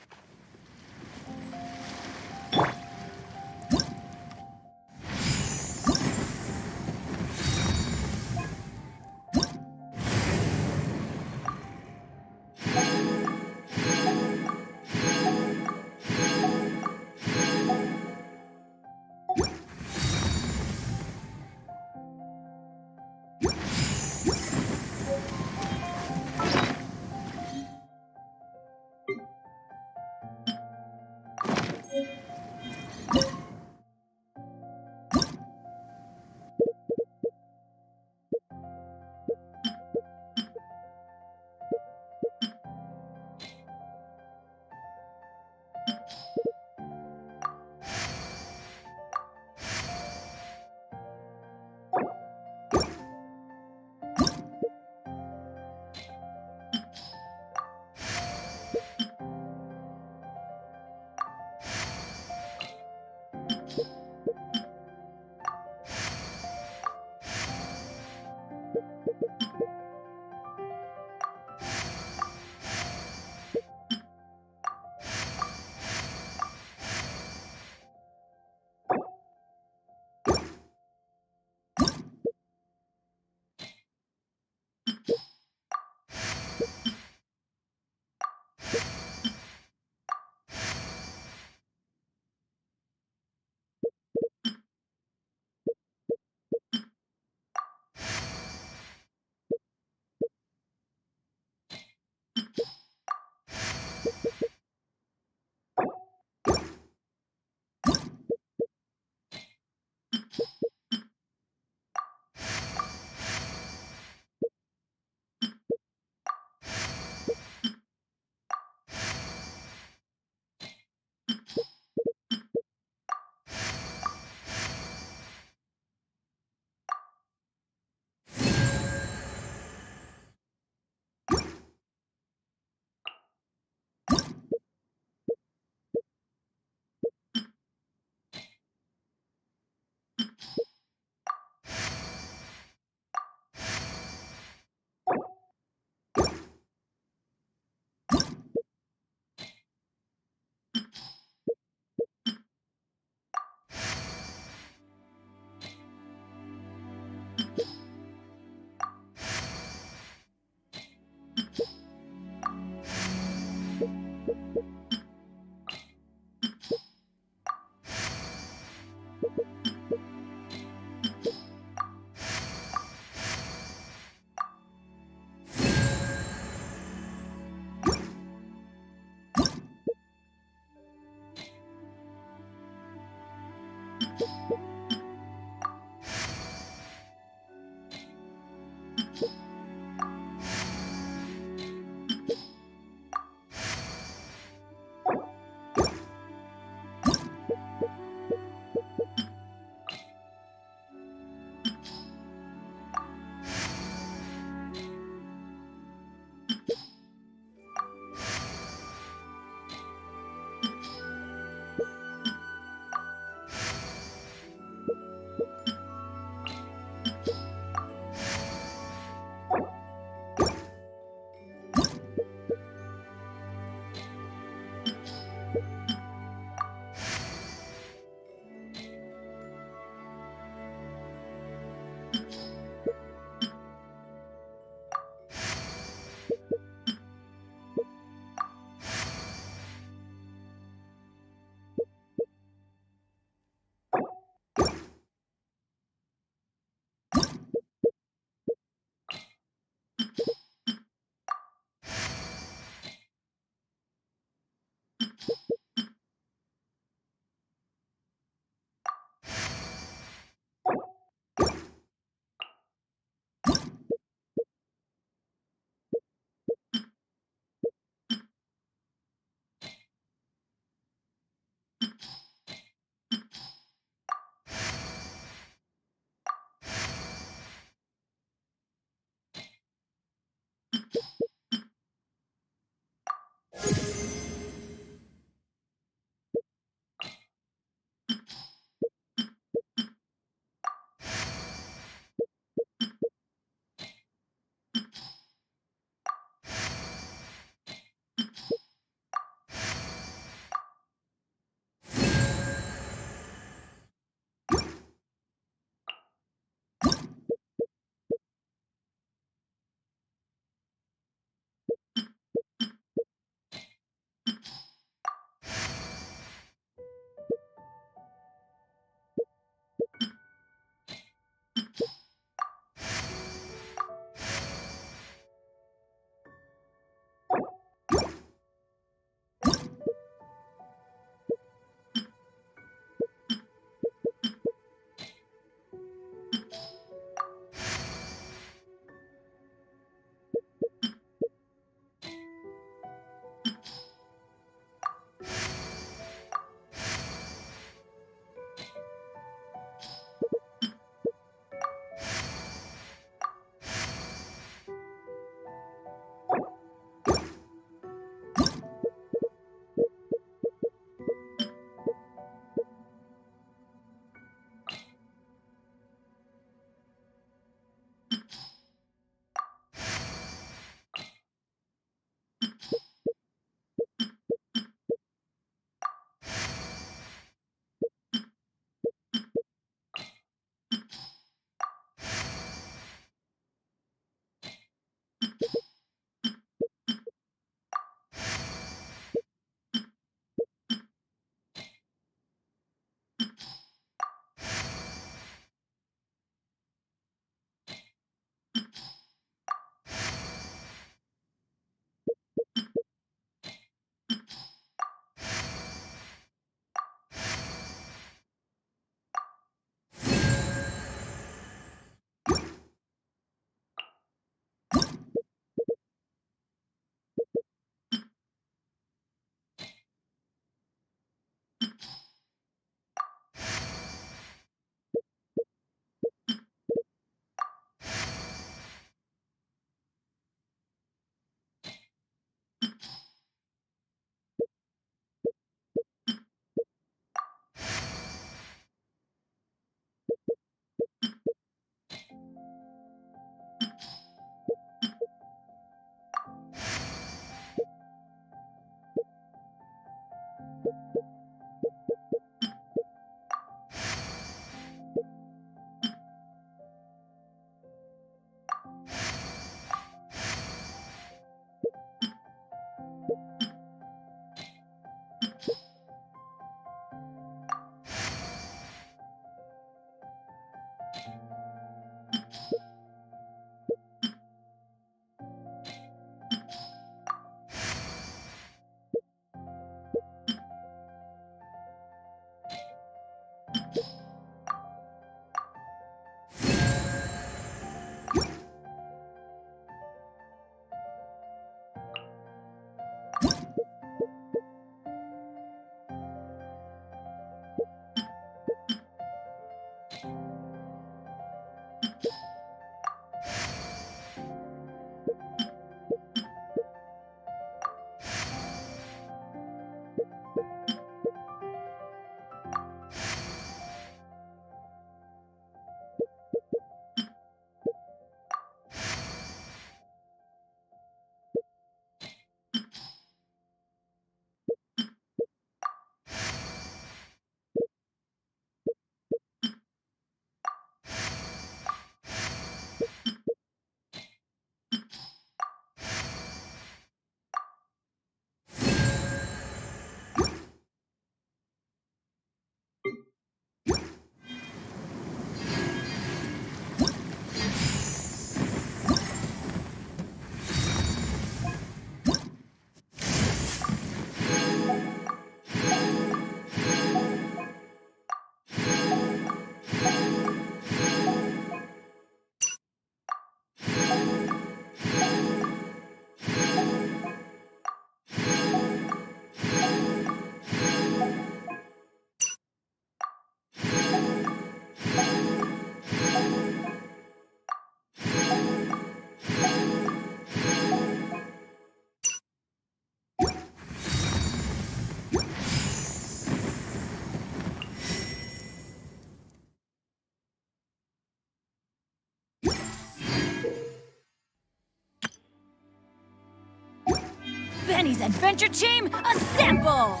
Benny's Adventure Team, assemble!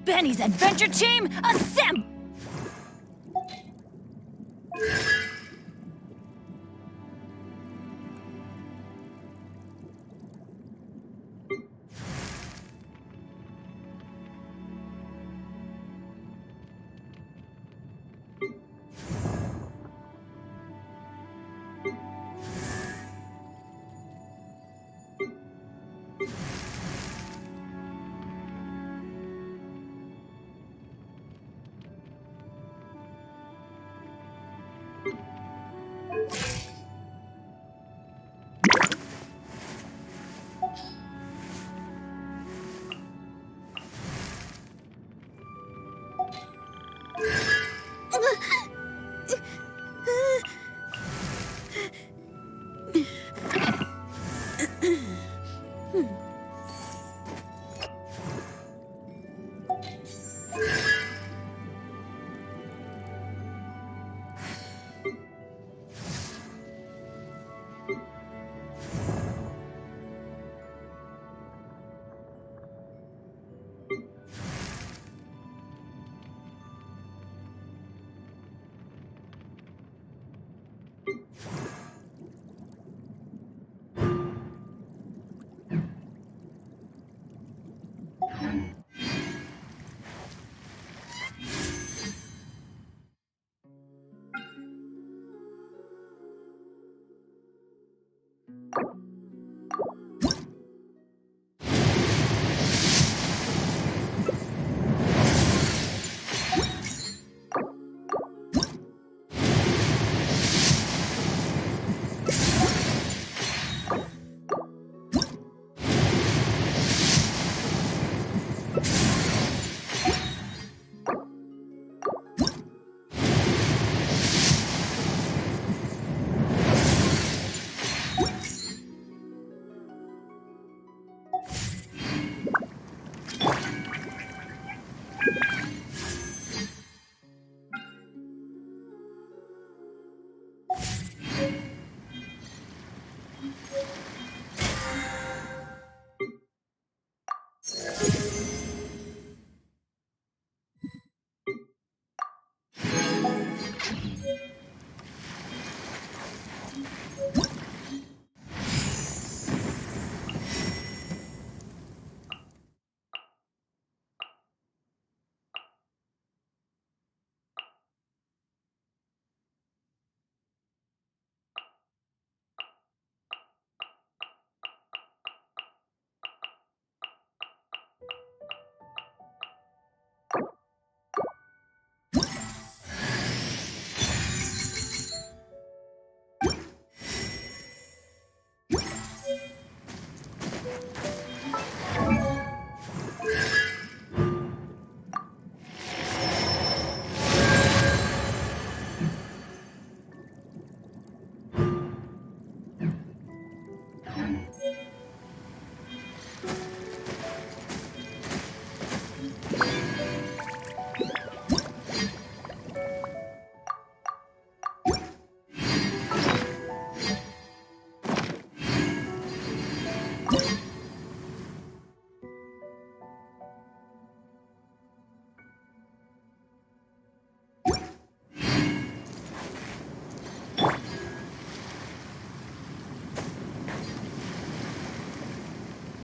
Benny's Adventure Team, assemble!